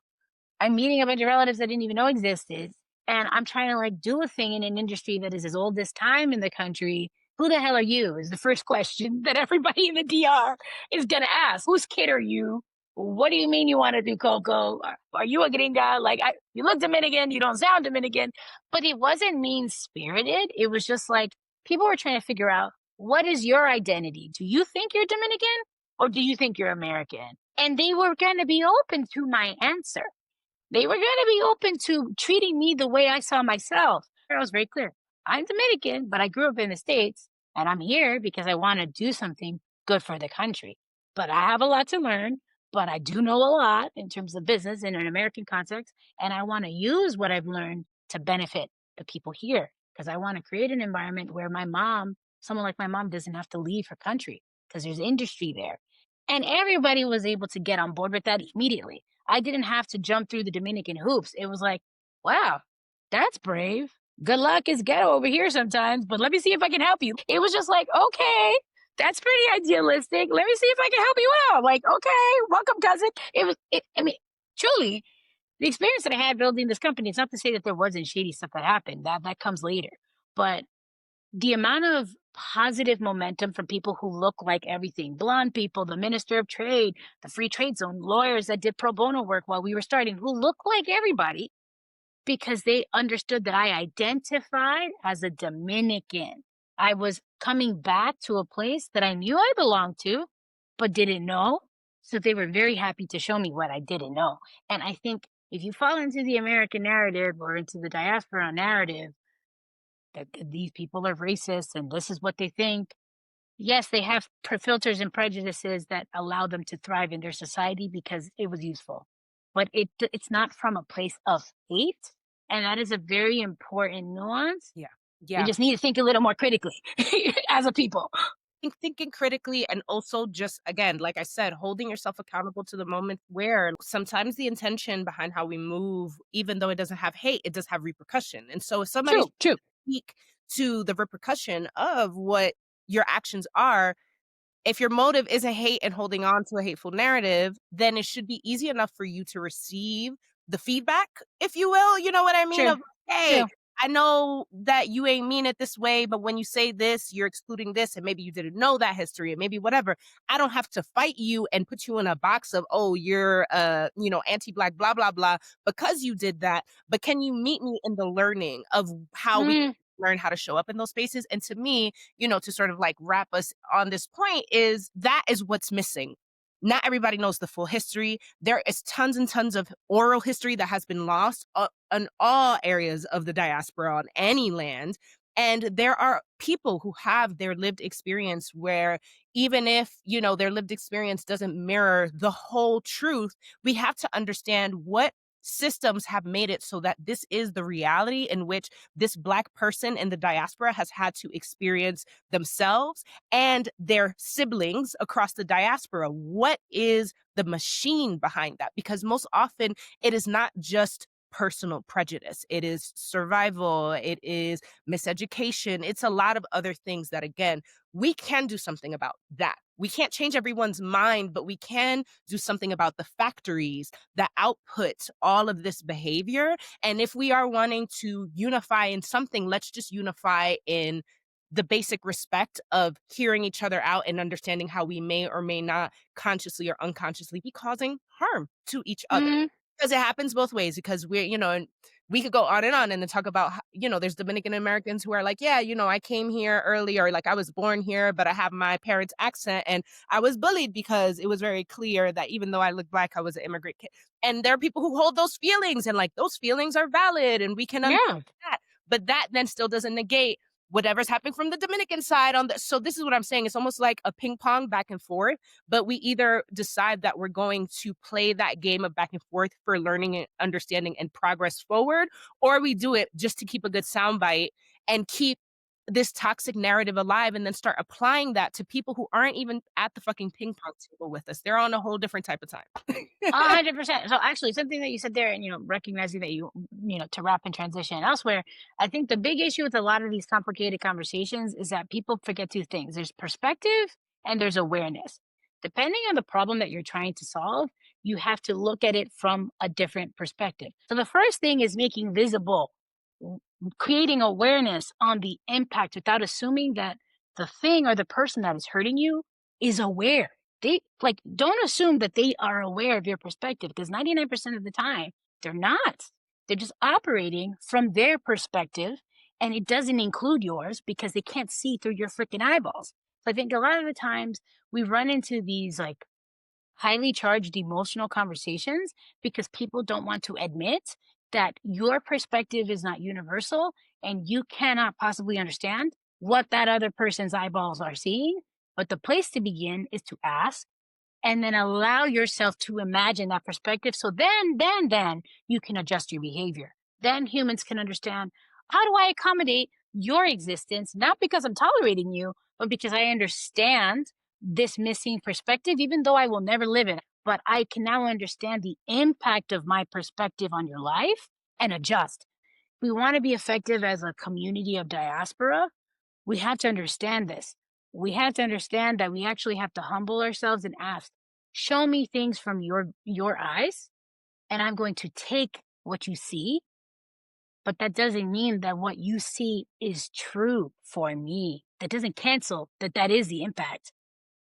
B: I'm meeting a bunch of relatives I didn't even know existed. And I'm trying to like do a thing in an industry that is as old as time in the country. Who the hell are you? Is the first question that everybody in the DR is gonna ask. Whose kid are you? What do you mean you want to do cocoa? Are you a gringa? Like you look Dominican, you don't sound Dominican. But it wasn't mean spirited. It was just like people were trying to figure out, what is your identity? Do you think you're Dominican or do you think you're American? And they were going to be open to my answer. They were going to be open to treating me the way I saw myself. I was very clear. I'm Dominican, but I grew up in the States and I'm here because I want to do something good for the country. But I have a lot to learn, but I do know a lot in terms of business in an American context. And I want to use what I've learned to benefit the people here because I want to create an environment where someone like my mom doesn't have to leave her country because there's industry there. And everybody was able to get on board with that immediately. I didn't have to jump through the Dominican hoops. It was like, wow, that's brave. Good luck is ghetto over here sometimes, but let me see if I can help you. It was just like, okay, that's pretty idealistic. Let me see if I can help you out. Like, okay, welcome, cousin. I mean, truly, the experience that I had building this company, it's not to say that there wasn't shady stuff that happened. That comes later. But the amount of positive momentum from people who look like everything, blonde people, the Minister of Trade, the Free Trade Zone, lawyers that did pro bono work while we were starting, who look like everybody because they understood that I identified as a Dominican. I was coming back to a place that I knew I belonged to, but didn't know. So they were very happy to show me what I didn't know. And I think if you fall into the American narrative or into the diaspora narrative, that these people are racist and this is what they think. Yes, they have filters and prejudices that allow them to thrive in their society because it was useful. But it's not from a place of hate. And that is a very important nuance.
A: Yeah.
B: We
A: Yeah.
B: just need to think a little more critically as a people.
A: Thinking critically and also just, again, like I said, holding yourself accountable to the moment where sometimes the intention behind how we move, even though it doesn't have hate, it does have repercussion. And so if somebody
B: True.
A: speak to the repercussion of what your actions are, if your motive is a hate and holding on to a hateful narrative, then it should be easy enough for you to receive the feedback, if you will. You know what I mean?
B: True.
A: Of, hey, I know that you ain't mean it this way, but when you say this, you're excluding this, and maybe you didn't know that history, and maybe whatever. I don't have to fight you and put you in a box of, oh, you're anti-black, blah, blah, blah, because you did that. But can you meet me in the learning of how we learn how to show up in those spaces? And to me, to sort of like wrap us on this point, is that is what's missing. Not everybody knows the full history. There is tons and tons of oral history that has been lost in all areas of the diaspora on any land. And there are people who have their lived experience where even if, their lived experience doesn't mirror the whole truth, we have to understand what systems have made it so that this is the reality in which this Black person in the diaspora has had to experience themselves and their siblings across the diaspora. What is the machine behind that? Because most often it is not just personal prejudice. It is survival. It is miseducation. It's a lot of other things that, again, we can do something about that. We can't change everyone's mind, but we can do something about the factories that output all of this behavior. And if we are wanting to unify in something, let's just unify in the basic respect of hearing each other out and understanding how we may or may not consciously or unconsciously be causing harm to each other.
B: Mm-hmm.
A: Because it happens both ways, because we're, and we could go on and then talk about, there's Dominican Americans who are like, yeah, I came here early, or like I was born here, but I have my parents' accent and I was bullied because it was very clear that even though I look Black, I was an immigrant kid. And there are people who hold those feelings, and like those feelings are valid and we can
B: Yeah.
A: that. But that then still doesn't negate whatever's happening from the Dominican side on the. So this is what I'm saying. It's almost like a ping pong back and forth, but we either decide that we're going to play that game of back and forth for learning and understanding and progress forward, or we do it just to keep a good soundbite and keep this toxic narrative alive, and then start applying that to people who aren't even at the fucking ping pong table with us. They're on a whole different type of time.
B: 100%. So actually, something that you said there, and recognizing that to wrap and transition elsewhere. I think the big issue with a lot of these complicated conversations is that people forget two things: there's perspective and there's awareness. Depending on the problem that you're trying to solve, you have to look at it from a different perspective. So the first thing is making visible, creating awareness on the impact without assuming that the thing or the person that is hurting you is aware. They don't assume that they are aware of your perspective, because 99% of the time they're not. They're just operating from their perspective, and it doesn't include yours because they can't see through your freaking eyeballs. So I think a lot of the times we run into these highly charged emotional conversations because people don't want to admit that your perspective is not universal and you cannot possibly understand what that other person's eyeballs are seeing. But the place to begin is to ask and then allow yourself to imagine that perspective. So then you can adjust your behavior. Then humans can understand, how do I accommodate your existence? Not because I'm tolerating you, but because I understand this missing perspective, even though I will never live it. But I can now understand the impact of my perspective on your life and adjust. We want to be effective as a community of diaspora. We have to understand this. We have to understand that we actually have to humble ourselves and ask, show me things from your eyes, and I'm going to take what you see. But that doesn't mean that what you see is true for me. That doesn't cancel that is the impact.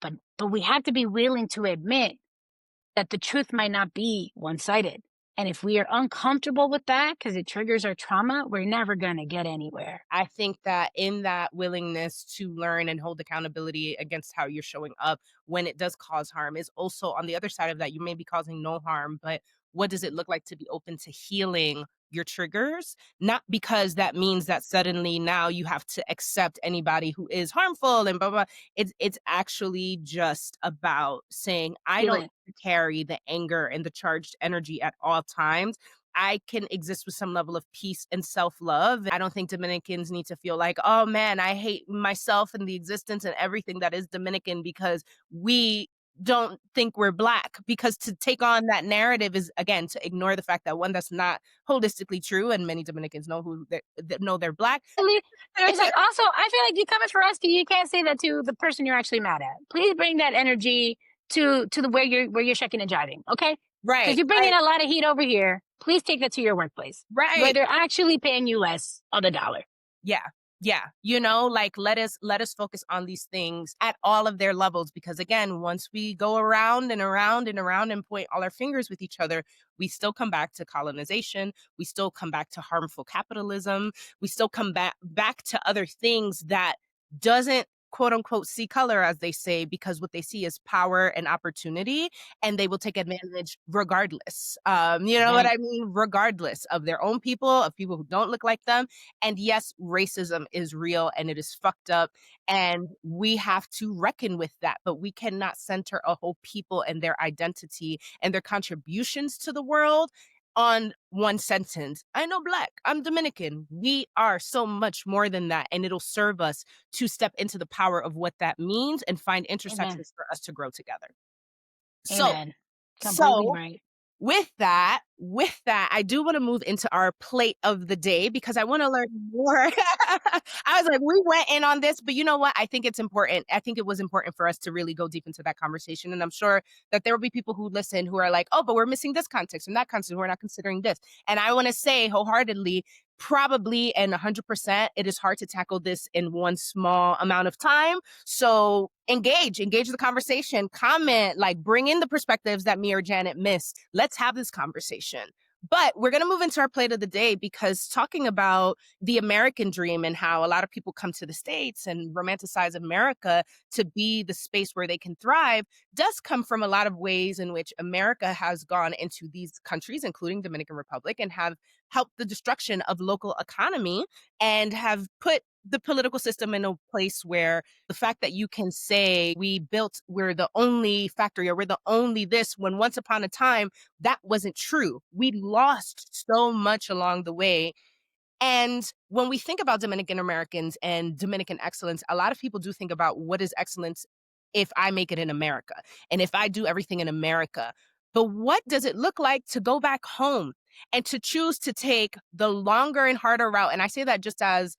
B: But we have to be willing to admit that the truth might not be one-sided. And if we are uncomfortable with that because it triggers our trauma, we're never going to get anywhere.
A: I think that in that willingness to learn and hold accountability against how you're showing up when it does cause harm is also, on the other side of that, you may be causing no harm, but what does it look like to be open to healing your triggers? Not because that means that suddenly now you have to accept anybody who is harmful and blah, blah. It's actually just about saying, I don't
B: Healing.
A: carry the anger and the charged energy at all times. I can exist with some level of peace and self-love. I don't think Dominicans need to feel like, oh man, I hate myself and the existence and everything that is Dominican because we don't think we're Black. Because to take on that narrative is, again, to ignore the fact that, one, that's not holistically true, and many Dominicans know know they're Black.
B: It's like, also, I feel like you coming for us, you can't say that to the person you're actually mad at. Please bring that energy to the where you're shucking and jiving, okay? Because
A: Right.
B: you're bringing a lot of heat over here. Please take that to your workplace, where
A: Right.
B: they're actually paying you less on the dollar.
A: Yeah. Yeah. Let us focus on these things at all of their levels, because again, once we go around and around and around and point all our fingers with each other, we still come back to colonization. We still come back to harmful capitalism. We still come back to other things that doesn't, quote unquote, see color, as they say, because what they see is power and opportunity, and they will take advantage regardless. You know what I mean? Regardless of their own people, of people who don't look like them. And yes, racism is real and it is fucked up, and we have to reckon with that. But we cannot center a whole people and their identity and their contributions to the world on one sentence. I know Black, I'm Dominican. We are so much more than that, and it'll serve us to step into the power of what that means and find intersections for us to grow together.
B: Amen.
A: So
B: Completely right.
A: with that, with that, I do want to move into our plate of the day because I want to learn more. I was like, we went in on this, but you know what? I think it's important. I think it was important for us to really go deep into that conversation. And I'm sure that there will be people who listen who are like, oh, but we're missing this context and that context. We're not considering this. And I want to say wholeheartedly, probably and 100%, it is hard to tackle this in one small amount of time. So engage the conversation, comment, like bring in the perspectives that me or Janet missed. Let's have this conversation. But we're going to move into our plate of the day because talking about the American dream and how a lot of people come to the States and romanticize America to be the space where they can thrive does come from a lot of ways in which America has gone into these countries, including Dominican Republic, and have helped the destruction of local economy and have put the political system in a place where the fact that you can say we're the only factory or we're the only this, when once upon a time that wasn't true. We lost so much along the way. And when we think about Dominican Americans and Dominican excellence, a lot of people do think about what is excellence if I make it in America and if I do everything in America. But what does it look like to go back home and to choose to take the longer and harder route? And I say that just as,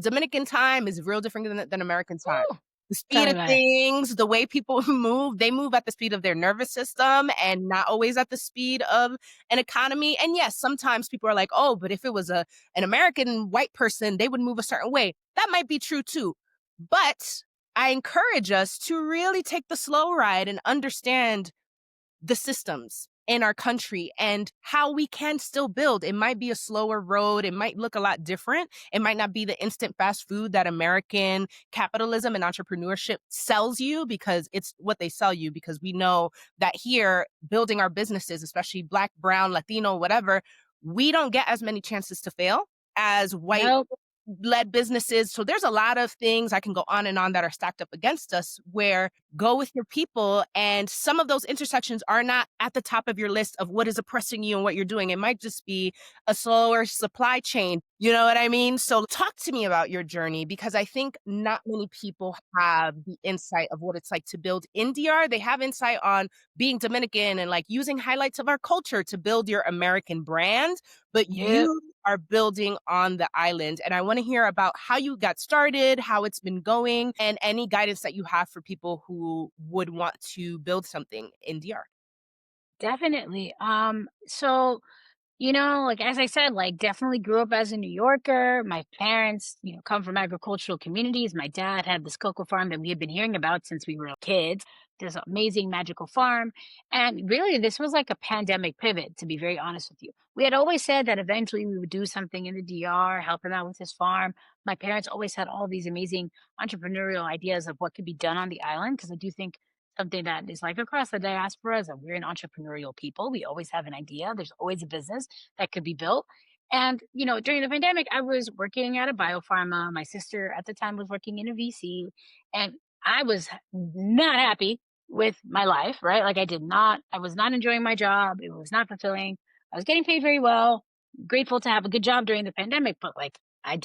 A: Dominican time is real different than American time.
B: Ooh,
A: The
B: tell
A: speed
B: me
A: of
B: about it.
A: things, the way people move, they move at the speed of their nervous system and not always at the speed of an economy. And yes, sometimes people are like, oh, but if it was an American white person, they would move a certain way. That might be true too. But I encourage us to really take the slow ride and understand the systems in our country and how we can still build. It might be a slower road. It might look a lot different. It might not be the instant fast food that American capitalism and entrepreneurship sells you, because it's what they sell you, because we know that here building our businesses, especially Black, brown, Latino, whatever, we don't get as many chances to fail as white
B: Nope.
A: led businesses. So there's a lot of things I can go on and on that are stacked up against us, where go with your people. And some of those intersections are not at the top of your list of what is oppressing you and what you're doing. It might just be a slower supply chain. You know what I mean? So talk to me about your journey, because I think not many people have the insight of what it's like to build in DR. They have insight on being Dominican and like using highlights of our culture to build your American brand, but
B: Yep.
A: you are building on the island. And I want to hear about how you got started, how it's been going, and any guidance that you have for people who would want to build something in DR.
B: Definitely. So like as I said, like definitely grew up as a New Yorker. My parents, come from agricultural communities. My dad had this cocoa farm that we had been hearing about since we were kids. This amazing magical farm. And really, this was like a pandemic pivot, to be very honest with you. We had always said that eventually we would do something in the DR, help him out with his farm. My parents always had all these amazing entrepreneurial ideas of what could be done on the island, because I do think something that is like across the diaspora is that we're an entrepreneurial people. We always have an idea. There's always a business that could be built. And, during the pandemic, I was working at a biopharma. My sister at the time was working in a VC, and I was not happy with my life, right? Like I was not enjoying my job. It was not fulfilling. I was getting paid very well, grateful to have a good job during the pandemic, but like I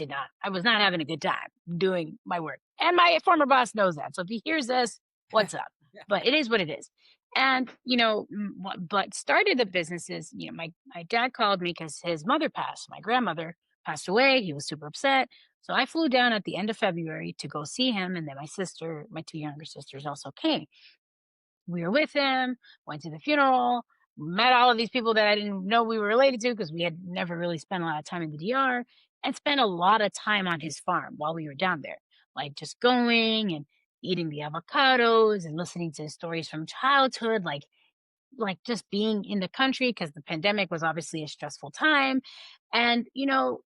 B: was not having a good time doing my work. And my former boss knows that. So if he hears this, what's up? But it is what it is. And, but started the businesses, my dad called me because his mother passed. My grandmother passed away. He was super upset. So I flew down at the end of February to go see him. And then my two younger sisters also came. We were with him, went to the funeral, met all of these people that I didn't know we were related to because we had never really spent a lot of time in the DR, and spent a lot of time on his farm while we were down there, like just going and eating the avocados and listening to stories from childhood, like just being in the country because the pandemic was obviously a stressful time, and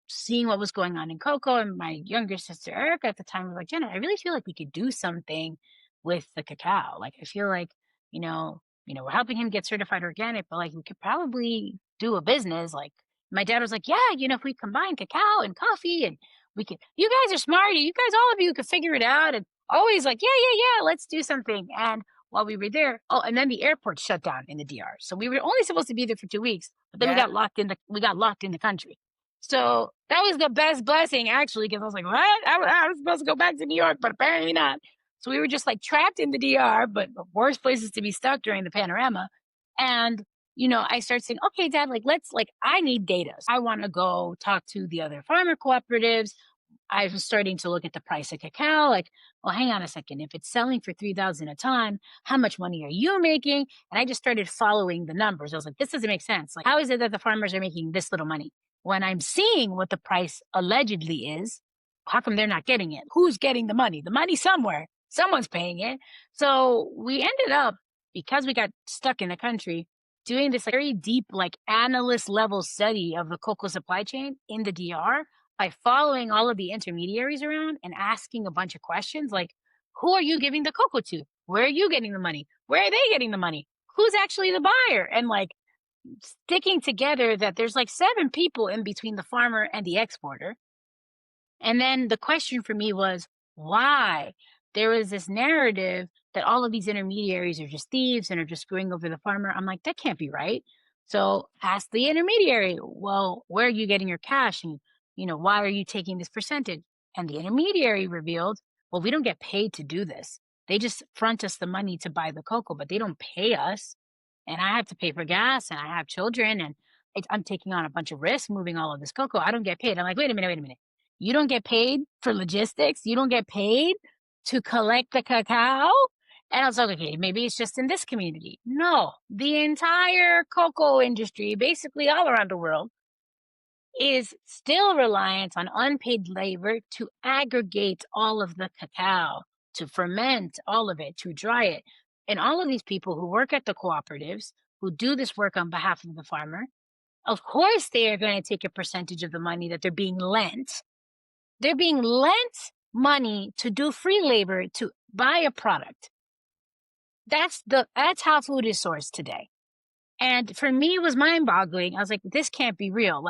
B: seeing what was going on in cocoa. And my younger sister Erica at the time was like, Jenna, I really feel like we could do something with the cacao. Like I feel like we're helping him get certified organic, but like we could probably do a business. Like my dad was like, yeah, if we combine cacao and coffee, and we could, you guys are smart, you guys, all of you could figure it out. And always like, yeah, let's do something. And while we were there. Oh, and then the airport shut down in the DR. So we were only supposed to be there for 2 weeks, but then
A: Yeah.
B: we got locked in the country. So that was the best blessing actually, because I was like, what? I was supposed to go back to New York, but apparently not. So we were just like trapped in the DR, but the worst places to be stuck during the panorama. And I start saying, okay, Dad, I need data. I want to go talk to the other farmer cooperatives. I was starting to look at the price of cacao. Like, well, hang on a second. If it's selling for 3,000 a ton, how much money are you making? And I just started following the numbers. I was like, this doesn't make sense. Like, how is it that the farmers are making this little money when I'm seeing what the price allegedly is? How come they're not getting it? Who's getting the money? The money somewhere. Someone's paying it. So we ended up, because we got stuck in the country, doing this very deep, analyst level study of the cocoa supply chain in the DR by following all of the intermediaries around and asking a bunch of questions like, who are you giving the cocoa to? Where are you getting the money? Where are they getting the money? Who's actually the buyer? And sticking together that there's 7 people in between the farmer and the exporter. And then the question for me was, why? There was this narrative that all of these intermediaries are just thieves and are just screwing over the farmer. I'm like, that can't be right. So ask the intermediary, well, where are you getting your cash? And, why are you taking this percentage? And the intermediary revealed, well, we don't get paid to do this. They just front us the money to buy the cocoa, but they don't pay us. And I have to pay for gas and I have children and I'm taking on a bunch of risk moving all of this cocoa. I don't get paid. I'm like, wait a minute. You don't get paid for logistics. You don't get paid to collect the cacao. And I was like, okay, maybe it's just in this community. No, the entire cocoa industry, basically all around the world, is still reliant on unpaid labor to aggregate all of the cacao, to ferment all of it, to dry it. And all of these people who work at the cooperatives, who do this work on behalf of the farmer, of course they are going to take a percentage of the money that they're being lent. They're being lent money to do free labor to buy a product. That's how food is sourced today. And for me, it was mind-boggling. I was like, this can't be real.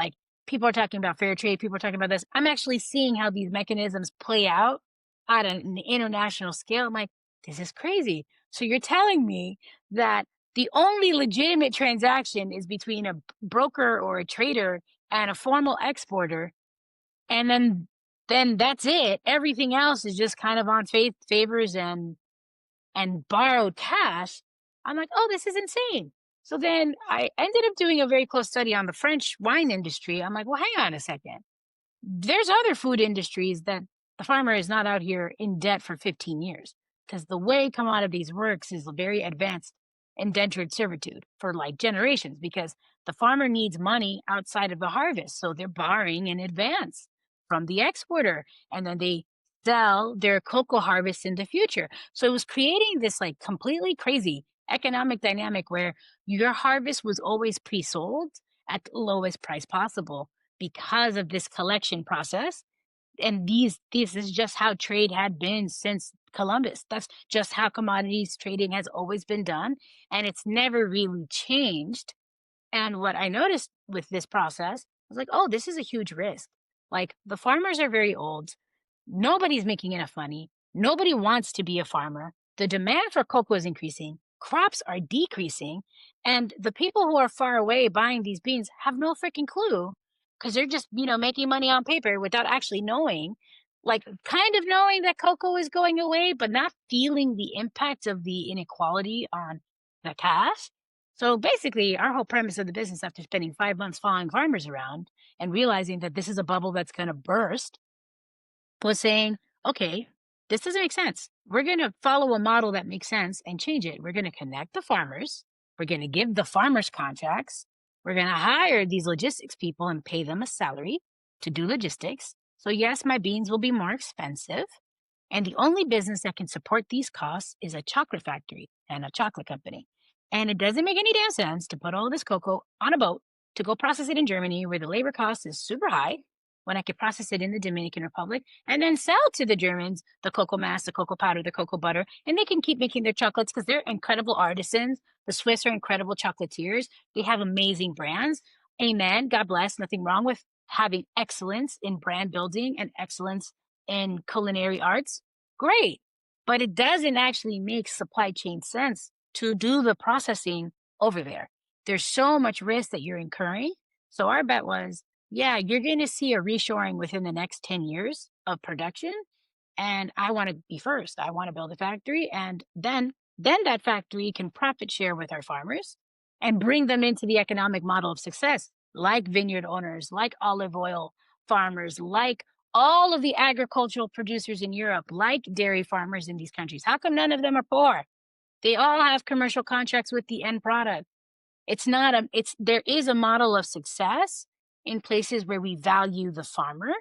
B: People are talking about fair trade. People are talking about this. I'm actually seeing how these mechanisms play out at an international scale. I'm like, this is crazy. So you're telling me that the only legitimate transaction is between a broker or a trader and a formal exporter, and then that's it. Everything else is just kind of on favors and borrowed cash. I'm like, oh, this is insane. So then I ended up doing a very close study on the French wine industry. I'm like, well, hang on a second. There's other food industries that the farmer is not out here in debt for 15 years because the way commodities works is very advanced indentured servitude for generations because the farmer needs money outside of the harvest. So they're borrowing in advance from the exporter and then they sell their cocoa harvest in the future. So it was creating this completely crazy economic dynamic where your harvest was always pre-sold at the lowest price possible because of this collection process. And this is just how trade had been since Columbus. That's just how commodities trading has always been done. And it's never really changed. And what I noticed with this process was oh, this is a huge risk. The farmers are very old. Nobody's making enough money. Nobody wants to be a farmer. The demand for cocoa is increasing. Crops are decreasing. And the people who are far away buying these beans have no freaking clue because they're just, making money on paper without actually knowing, kind of knowing that cocoa is going away, but not feeling the impact of the inequality on the cash. So basically, our whole premise of the business after spending 5 months following farmers around and realizing that this is a bubble that's going to burst was saying, okay, this doesn't make sense. We're going to follow a model that makes sense and change it. We're going to connect the farmers. We're going to give the farmers contracts. We're going to hire these logistics people and pay them a salary to do logistics. So yes, my beans will be more expensive. And the only business that can support these costs is a chocolate factory and a chocolate company. And it doesn't make any damn sense to put all this cocoa on a boat to go process it in Germany where the labor cost is super high when I could process it in the Dominican Republic and then sell to the Germans the cocoa mass, the cocoa powder, the cocoa butter, and they can keep making their chocolates because they're incredible artisans. The Swiss are incredible chocolatiers. They have amazing brands. Amen. God bless. Nothing wrong with having excellence in brand building and excellence in culinary arts. Great. But it doesn't actually make supply chain sense to do the processing over there. There's so much risk that you're incurring. So our bet was, yeah, you're going to see a reshoring within the next 10 years of production. And I want to be first. I want to build a factory. And then that factory can profit share with our farmers. and bring them into the economic model of success, like vineyard owners, like olive oil farmers, like all of the agricultural producers in Europe, like dairy farmers in these countries. How come none of them are poor? They all have commercial contracts with the end product. It's not a it's There is a model of success in places where we value the farmer,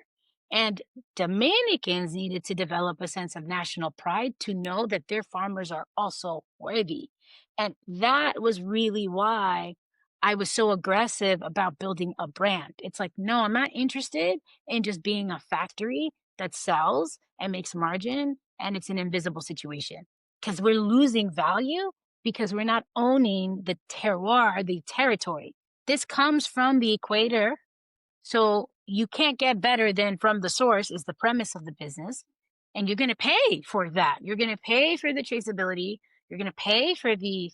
B: and Dominicans needed to develop a sense of national pride to know that their farmers are also worthy. And that was really why I was so aggressive about building a brand. It's like, no, I'm not interested in just being a factory that sells and makes margin and it's an invisible situation, because we're losing value because we're not owning the terroir, the territory. This comes from the equator, so you can't get better than from the source, is the premise of the business. And you're going to pay for that. You're going to pay for the traceability. You're going to pay for the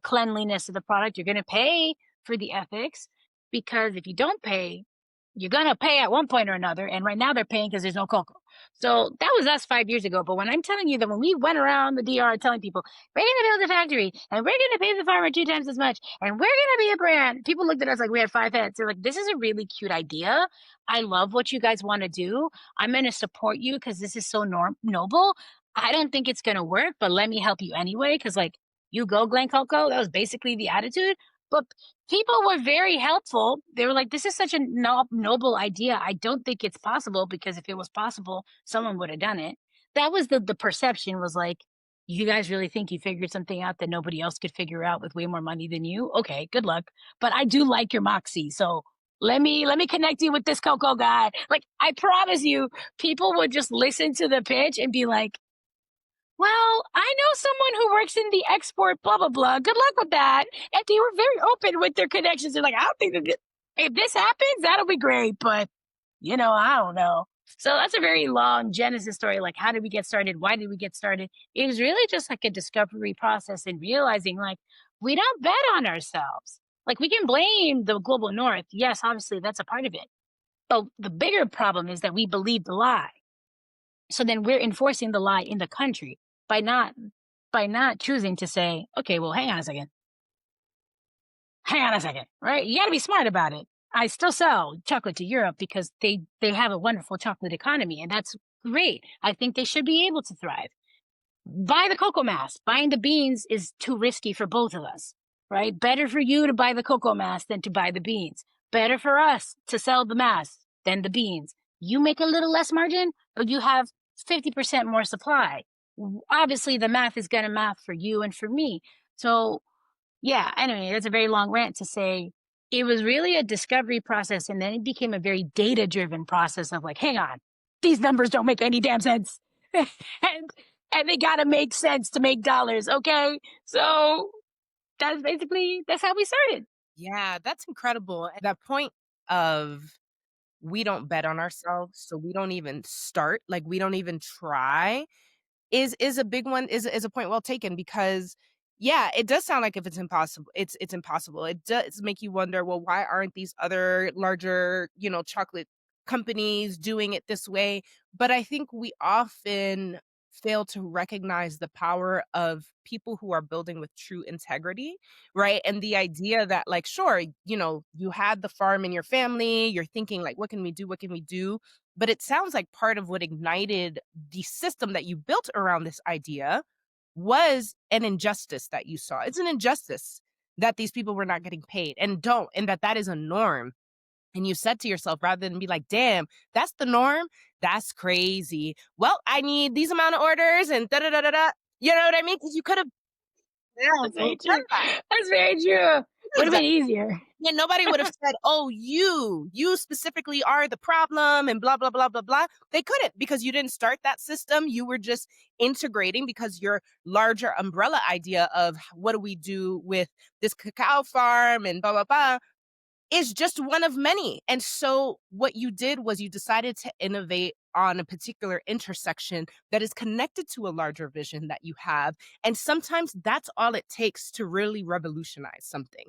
B: cleanliness of the product. You're going to pay for the ethics, because if you don't pay, you're going to pay at one point or another. And right now they're paying because there's no cocoa. So that was us 5 years ago. But when I'm telling you that when we went around the DR telling people, we're going to build a factory and we're going to pay the farmer 2 times as much and we're going to be a brand, people looked at us like we had 5 heads. They're like, this is a really cute idea. I love what you guys want to do. I'm going to support you because this is so noble. I don't think it's going to work, but let me help you anyway. Because, like, you go, Glen Coco. That was basically the attitude. But people were very helpful. They were like, this is such a noble idea. I don't think it's possible, because if it was possible, someone would have done it. That was the perception, was like, you guys really think you figured something out that nobody else could figure out with way more money than you? Okay, good luck. But I do like your moxie. So let me connect you with this Coco guy. Like, I promise you, people would just listen to the pitch and be like, well, I know someone who works in the export, blah, blah, blah. Good luck with that. And they were very open with their connections. They're like, I don't think that if this happens, that'll be great. But, I don't know. So that's a very long Genesis story. Like, how did we get started? Why did we get started? It was really just like a discovery process and realizing, like, we don't bet on ourselves. Like, we can blame the global north. Yes, obviously, that's a part of it. But the bigger problem is that we believe the lie. So then we're enforcing the lie in the country by not choosing to say, okay, well, hang on a second. Hang on a second, right? You got to be smart about it. I still sell chocolate to Europe because they have a wonderful chocolate economy, and that's great. I think they should be able to thrive. Buy the cocoa mass. Buying the beans is too risky for both of us, right? Better for you to buy the cocoa mass than to buy the beans. Better for us to sell the mass than the beans. You make a little less margin, but you have 50% more supply. Obviously, the math is going to math for you and for me. So, yeah, anyway, that's a very long rant to say it was really a discovery process. And then it became a very data driven process of like, hang on, these numbers don't make any damn sense. and they got to make sense to make dollars. Okay. So that's how we started.
A: Yeah, that's incredible. And that point of we don't bet on ourselves, so we don't even start, like we don't even try is a big one, is a point well taken because yeah, it does sound like if it's impossible, it's impossible. It does make you wonder, well, why aren't these other larger, chocolate companies doing it this way? But I think we often fail to recognize the power of people who are building with true integrity, right? And the idea that like, sure, you had the farm in your family, you're thinking like, what can we do? What can we do? But it sounds like part of what ignited the system that you built around this idea was an injustice that you saw. It's an injustice that these people were not getting paid and that is a norm. And you said to yourself, rather than be like, damn, that's the norm. That's crazy. Well, I need these amount of orders and da da da da da. You know what I mean? Because you could have
B: That's very true. That's very true. Would have been easier.
A: yeah, nobody would have said, "Oh, you specifically are the problem," and blah blah blah blah blah. They couldn't because you didn't start that system. You were just integrating because your larger umbrella idea of what do we do with this cacao farm and blah blah blah is just one of many. And so what you did was you decided to innovate on a particular intersection that is connected to a larger vision that you have. And sometimes that's all it takes to really revolutionize something.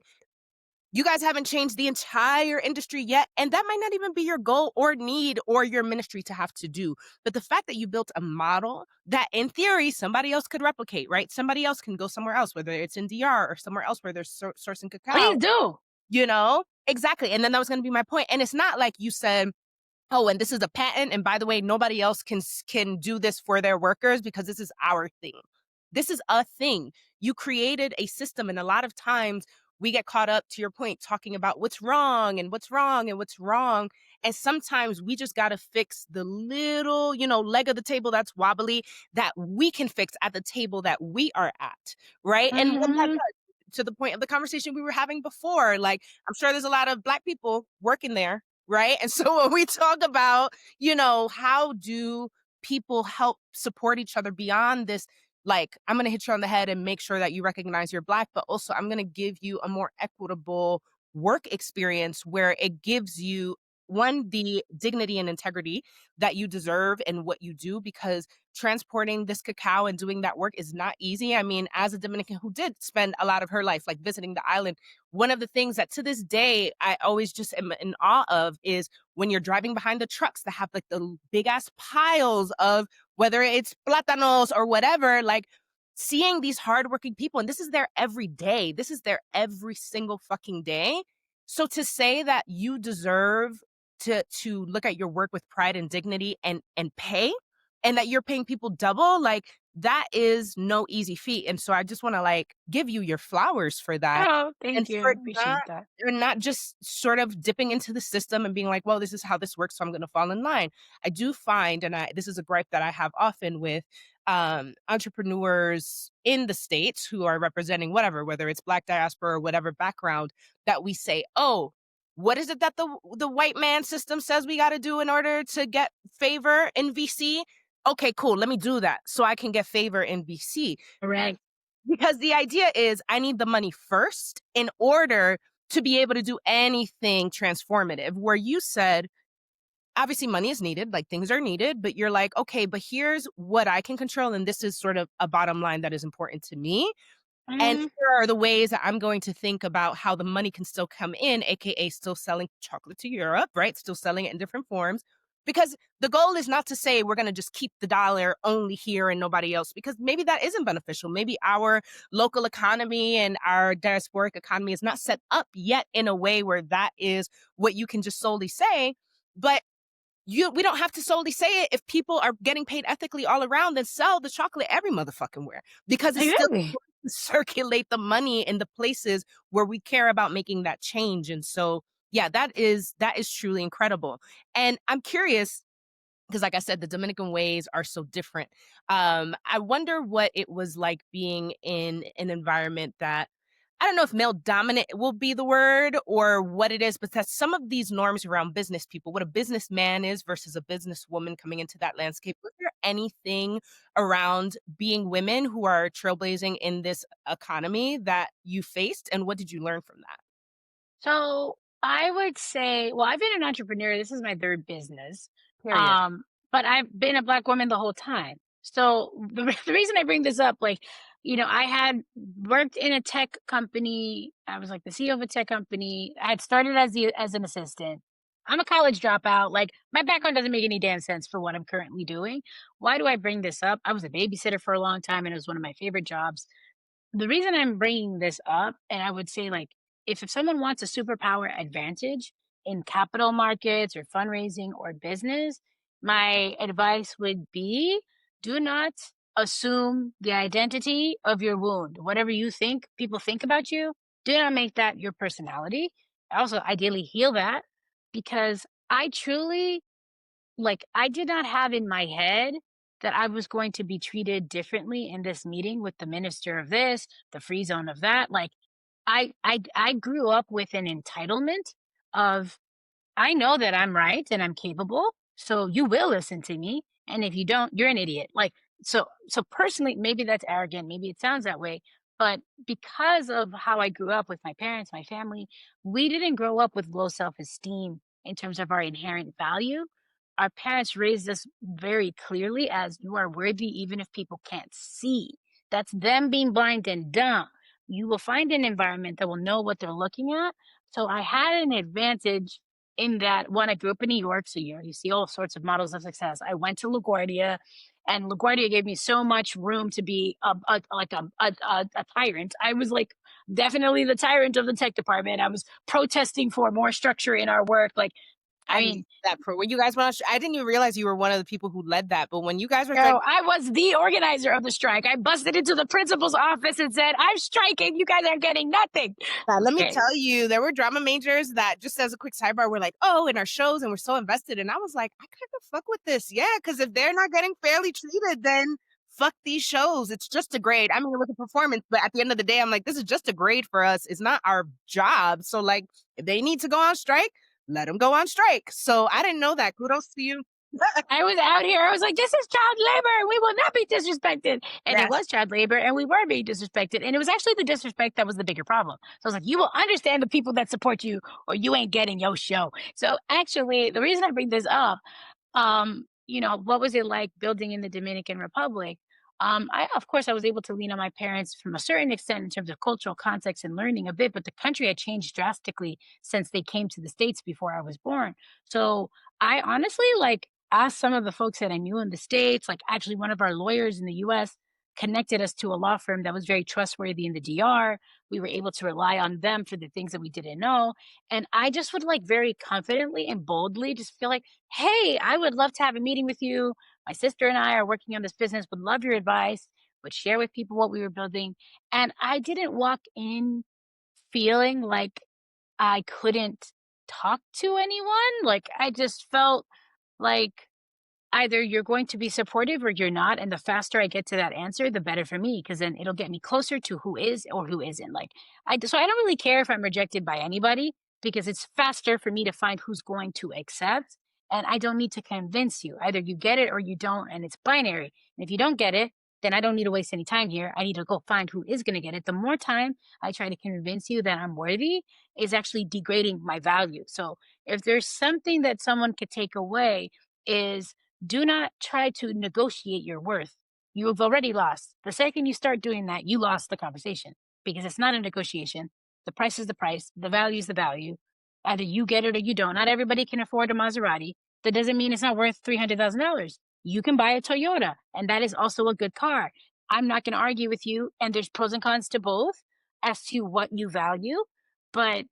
A: You guys haven't changed the entire industry yet, and that might not even be your goal or need or your ministry to have to do. But the fact that you built a model that in theory somebody else could replicate, right? Somebody else can go somewhere else, whether it's in DR or somewhere else where they're sourcing cacao,
B: Please do.
A: you know? Exactly. And then that was going to be my point. And it's not like you said, oh, and this is a patent. And by the way, nobody else can do this for their workers because this is our thing. This is a thing. You created a system, and a lot of times we get caught up, to your point, talking about what's wrong and what's wrong and what's wrong. And sometimes we just got to fix the little, leg of the table that's wobbly that we can fix at the table that we are at, right? And what that
B: Hmm.
A: does, to the point of the conversation we were having before, like I'm sure there's a lot of Black people working there, right? And so when we talk about, how do people help support each other beyond this, like, I'm going to hit you on the head and make sure that you recognize you're Black, but also I'm going to give you a more equitable work experience where it gives you one, the dignity and integrity that you deserve in what you do, because transporting this cacao and doing that work is not easy. I mean, as a Dominican who did spend a lot of her life like visiting the island, one of the things that to this day I always just am in awe of is when you're driving behind the trucks that have like the big ass piles of whether it's plátanos or whatever, like seeing these hardworking people, and this is their every day. This is their every single fucking day. So to say that you deserve to look at your work with pride and dignity and pay, and that you're paying people double, like that is no easy feat. And so I just want to like give you your flowers for that,
B: Oh,
A: and
B: thank
A: for
B: you.
A: not
B: Appreciate that.
A: or not just sort of dipping into the system and being like, well, this is how this works, so I'm going to fall in line. I do find, and this is a gripe that I have often with entrepreneurs in the States who are representing whatever, whether it's Black diaspora or whatever background, that we say, oh, what is it that the white man system says we got to do in order to get favor in VC? Okay, cool. Let me do that so I can get favor in VC.
B: Correct.
A: Because the idea is I need the money first in order to be able to do anything transformative. Where you said, obviously money is needed, like things are needed, but you're like, okay, but here's what I can control. And this is sort of a bottom line that is important to me. And
B: Hmm.
A: here are the ways that I'm going to think about how the money can still come in, AKA still selling chocolate to Europe, right? Still selling it in different forms. Because the goal is not to say we're going to just keep the dollar only here and nobody else, because maybe that isn't beneficial. Maybe our local economy and our diasporic economy is not set up yet in a way where that is what you can just solely say. But we don't have to solely say it. If people are getting paid ethically all around, then sell the chocolate every motherfucking where, because it's still
B: Exactly.
A: to circulate the money in the places where we care about making that change. And so, yeah, that is truly incredible. And I'm curious, because like I said, the Dominican ways are so different. I wonder what it was like being in an environment that, I don't know if male dominant will be the word or what it is, but that some of these norms around business people, what a businessman is versus a businesswoman coming into that landscape. Was there anything around being women who are trailblazing in this economy that you faced? And what did you learn from that?
B: So I would say, well, I've been an entrepreneur. This is my third business.
A: Period.
B: Um, but I've been a Black woman the whole time. So the reason I bring this up, like, I had worked in a tech company. I was like the CEO of a tech company. I had started as an assistant. I'm a college dropout. Like, my background doesn't make any damn sense for what I'm currently doing. Why do I bring this up? I was a babysitter for a long time, and it was one of my favorite jobs. The reason I'm bringing this up, and I would say, like, if someone wants a superpower advantage in capital markets or fundraising or business, my advice would be do not assume the identity of your wound. Whatever you think people think about you, do not make that your personality. Also, ideally heal that, because I truly, like, I did not have in my head that I was going to be treated differently in this meeting with the minister of this, the free zone of that. Like, I grew up with an entitlement of, I know that I'm right and I'm capable, so you will listen to me, and if you don't, you're an idiot. Like, so personally, maybe that's arrogant, maybe it sounds that way, but because of how I grew up with my parents, my family, we didn't grow up with low self-esteem in terms of our inherent value. Our parents raised us very clearly as you are worthy even if people can't see. That's them being blind and dumb. You will find an environment that will know what they're looking at. So I had an advantage in that one, I grew up in New York, so you see all sorts of models of success. I went to LaGuardia, and LaGuardia gave me so much room to be a tyrant. I was like definitely the tyrant of the tech department. I was protesting for more structure in our work. Like, I
A: I
B: mean,
A: need that for when you guys went on. I didn't even realize you were one of the people who led that. But when you guys were like,
B: no, I was the organizer of the strike. I busted into the principal's office and said, "I'm striking. You guys aren't getting nothing."
A: let me
B: Okay.
A: tell you, there were drama majors that, just as a quick sidebar, were like, oh, in our shows, and we're so invested. And I was like, I kind of fuck with this. Yeah, because if they're not getting fairly treated, then fuck these shows. It's just a grade. I mean, it was a performance, but at the end of the day, I'm like, this is just a grade for us. It's not our job. So, like, if they need to go on strike, let them go on strike. So I didn't know that. Kudos to you.
B: I was out here. I was like, this is child labor. We will not be disrespected. And it
A: Yes.
B: was child labor, and we were being disrespected. And it was actually the disrespect that was the bigger problem. So I was like, you will understand the people that support you, or you ain't getting your show. So actually, the reason I bring this up, what was it like building in the Dominican Republic? Of course, I was able to lean on my parents from a certain extent in terms of cultural context and learning a bit, but the country had changed drastically since they came to the States before I was born. So I honestly like asked some of the folks that I knew in the States, like actually one of our lawyers in the US connected us to a law firm that was very trustworthy in the DR. We were able to rely on them for the things that we didn't know. And I just would like very confidently and boldly just feel like, hey, I would love to have a meeting with you. My sister and I are working on this business, would love your advice, would share with people what we were building. And I didn't walk in feeling like I couldn't talk to anyone. Like I just felt like either you're going to be supportive or you're not. And the faster I get to that answer, the better for me, because then it'll get me closer to who is or who isn't. So I don't really care if I'm rejected by anybody because it's faster for me to find who's going to accept. And I don't need to convince you. Either you get it or you don't, and it's binary. And if you don't get it, then I don't need to waste any time here. I need to go find who is going to get it. The more time I try to convince you that I'm worthy is actually degrading my value. So if there's something that someone could take away, is do not try to negotiate your worth. You have already lost. The second you start doing that, you lost the conversation because it's not a negotiation. The price is the price, the value is the value. Either you get it or you don't. Not everybody can afford a Maserati. That doesn't mean it's not worth $300,000. You can buy a Toyota, and that is also a good car. I'm not going to argue with you, and there's pros and cons to both as to what you value, but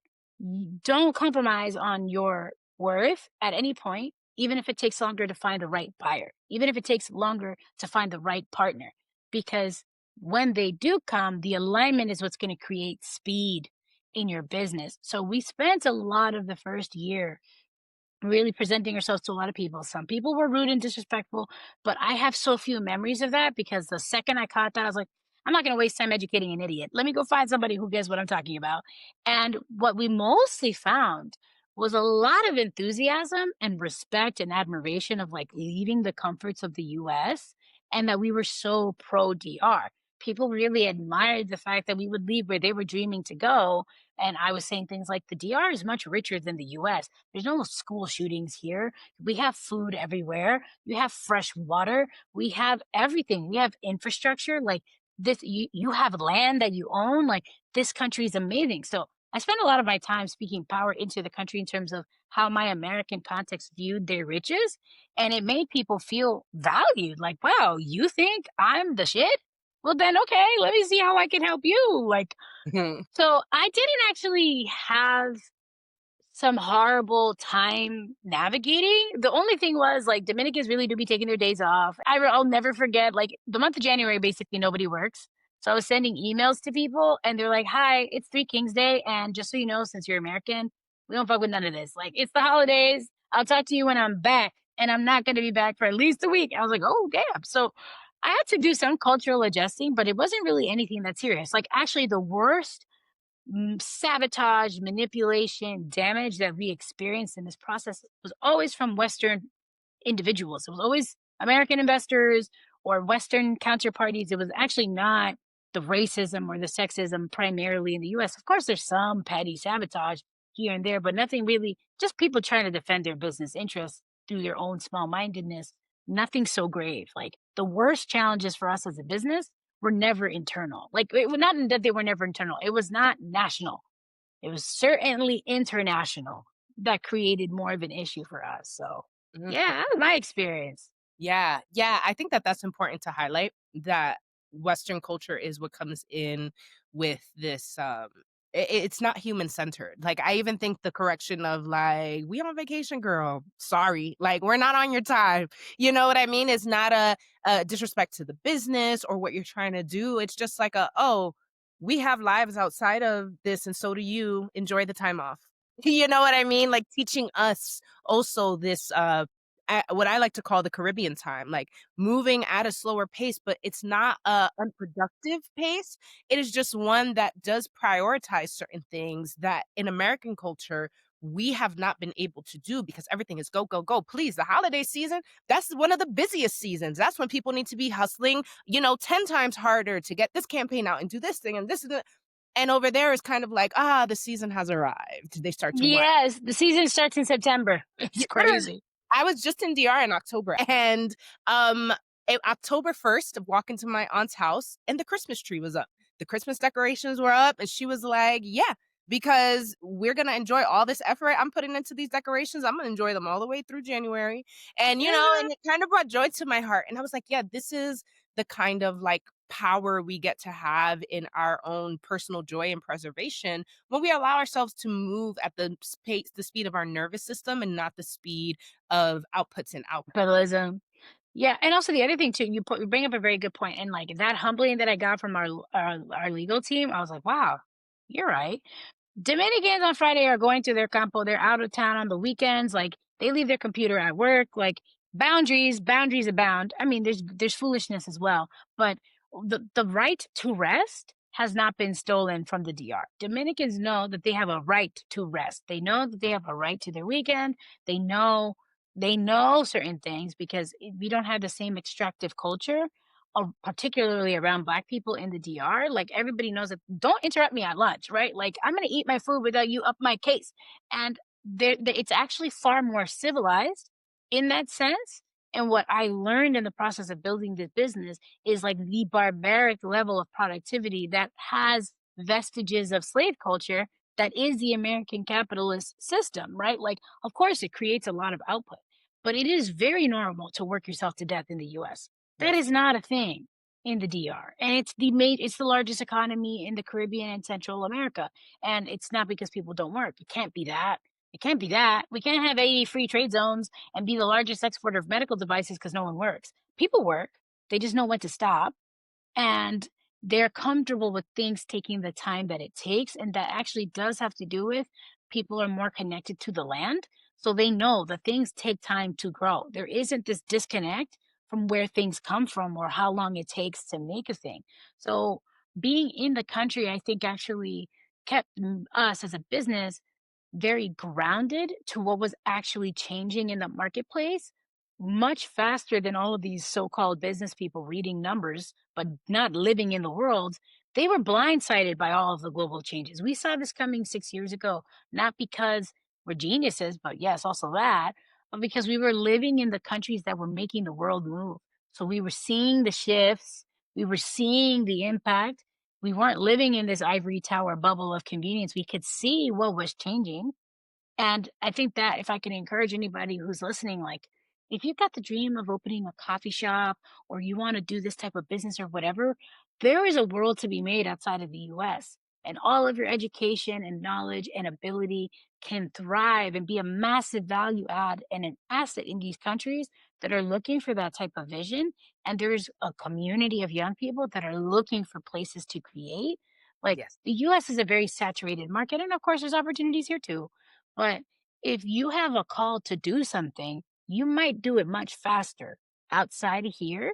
B: don't compromise on your worth at any point, even if it takes longer to find the right buyer, even if it takes longer to find the right partner, because when they do come, the alignment is what's going to create speed in your business. So we spent a lot of the first year really presenting ourselves to a lot of people. Some people were rude and disrespectful, but I have so few memories of that because the second I caught that, I was like, I'm not going to waste time educating an idiot. Let me go find somebody who gets what I'm talking about. And what we mostly found was a lot of enthusiasm and respect and admiration of like leaving the comforts of the US and that we were so pro DR. People really admired the fact that we would leave where they were dreaming to go. And I was saying things like the DR is much richer than the US. There's no school shootings here. We have food everywhere. You have fresh water. We have everything. We have infrastructure. Like this, you have land that you own. Like this country is amazing. So I spent a lot of my time speaking power into the country in terms of how my American context viewed their riches. And it made people feel valued. Like, wow, you think I'm the shit? Well, then, okay, let me see how I can help you. Like, so I didn't actually have some horrible time navigating. The only thing was like Dominicans really do be taking their days off. I'll never forget like the month of January, basically nobody works. So I was sending emails to people and they're like, hi, it's Three Kings Day. And just so you know, since you're American, we don't fuck with none of this. Like it's the holidays. I'll talk to you when I'm back. And I'm not going to be back for at least a week. I was like, oh, damn. So I had to do some cultural adjusting, but it wasn't really anything that serious. Like actually the worst sabotage, manipulation, damage that we experienced in this process was always from Western individuals. It was always American investors or Western counterparties. It was actually not the racism or the sexism primarily in the US. Of course, there's some petty sabotage here and there, but nothing really, just people trying to defend their business interests through their own small mindedness. Nothing so grave. Like the worst challenges for us as a business were never internal. Like it was not that they were never internal. It was not national. It was certainly international that created more of an issue for us. So,
A: Mhm.
B: yeah, that was my experience.
A: Yeah, yeah, I think that that's important to highlight, that Western culture is what comes in with this, it's not human-centered. Like, I even think the correction of, like, "We on vacation, girl. Sorry. Like, we're not on your time." You know what I mean? It's not a disrespect to the business or what you're trying to do. It's just like "Oh, we have lives outside of this, and so do you. Enjoy the time off." You know what I mean? Like, teaching us also this, what I like to call the Caribbean time, like moving at a slower pace, but it's not a unproductive pace. It is just one that does prioritize certain things that in American culture we have not been able to do because everything is go, go, go. Please, the holiday season, that's one of the busiest seasons. That's when people need to be hustling, 10 times harder to get this campaign out and do this thing and this and that. And over there is kind of like, the season has arrived. They start to wind.
B: Yes, the season starts in September. It's
A: Yeah, literally,
B: crazy.
A: I was just in DR in October, and, October 1st, walk into my aunt's house, and the Christmas tree was up. The Christmas decorations were up, and she was like, "Yeah, because we're gonna enjoy all this effort I'm putting into these decorations, I'm gonna enjoy them all the way through January." And,
B: Mhm.
A: and it kind of brought joy to my heart, and I was like, "Yeah, this is the kind of, like, power we get to have in our own personal joy and preservation when we allow ourselves to move at the speed of our nervous system and not the speed of outputs and outcomes."
B: Capitalism. Yeah, and also the other thing too, you bring up a very good point, and like that humbling that I got from our legal team, I was like, wow, you're right. Dominicans on Friday are going to their campo. They're out of town on the weekends. Like they leave their computer at work. Like boundaries abound. I mean, there's foolishness as well, but the right to rest has not been stolen from the DR. Dominicans know that they have a right to rest. They know that they have a right to their weekend. They know they know certain things because we don't have the same extractive culture, particularly around Black people in the DR. Like everybody knows that don't interrupt me at lunch, right? Like I'm gonna eat my food without you up my case, and it's actually far more civilized in that sense. And what I learned in the process of building this business is like the barbaric level of productivity that has vestiges of slave culture that is the American capitalist system, right? Like, of course, it creates a lot of output, but it is very normal to work yourself to death in the US. That
A: Yes.
B: is not a thing in the DR. And it's the largest economy in the Caribbean and Central America. And it's not because people don't work. It can't be that. It can't be that. We can't have 80 free trade zones and be the largest exporter of medical devices because no one works. People work. They just know when to stop, and they're comfortable with things taking the time that it takes, and that actually does have to do with people are more connected to the land, so they know that things take time to grow. There isn't this disconnect from where things come from or how long it takes to make a thing. So being in the country, I think, actually kept us as a business very grounded to what was actually changing in the marketplace much faster than all of these so-called business people reading numbers but not living in the world. They were blindsided by all of the global changes. We saw this coming 6 years ago, not because we're geniuses, but yes, also that, but because we were living in the countries that were making the world move. So we were seeing the shifts, we were seeing the impact. We weren't living in this ivory tower bubble of convenience. We could see what was changing, and I think that if I can encourage anybody who's listening, like if you've got the dream of opening a coffee shop or you want to do this type of business or whatever, there is a world to be made outside of the US. And all of your education and knowledge and ability can thrive and be a massive value add and an asset in these countries that are looking for that type of vision. And there's a community of young people that are looking for places to create. Like
A: Yes.
B: the US is a very saturated market. And of course, there's opportunities here too, but if you have a call to do something, you might do it much faster outside of here,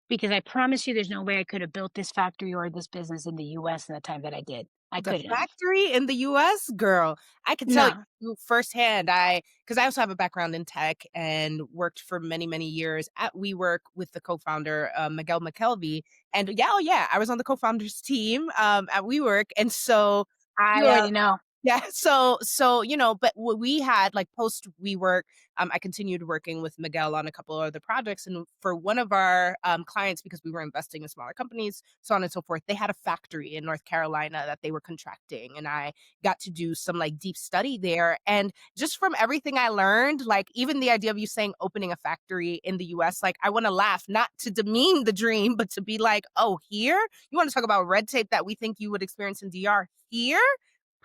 B: because I promise you there's no way I could have built this factory or this business in the US in the time that I did. I
A: The
B: couldn't have.
A: factory in the US? Girl, I can tell
B: No.
A: you firsthand, because I also have a background in tech and worked for many, many years at WeWork with the co-founder, Miguel McKelvey, and yeah, oh yeah, I was on the co-founders team, at WeWork, and so
B: You
A: I,
B: already know.
A: Yeah. But what we had like post WeWork, I continued working with Miguel on a couple of other projects. And for one of our clients, because we were investing in smaller companies, so on and so forth, they had a factory in North Carolina that they were contracting. And I got to do some like deep study there. And just from everything I learned, like even the idea of you saying opening a factory in the US, like I want to laugh, not to demean the dream, but to be like, oh, here? You want to talk about red tape that we think you would experience in DR here?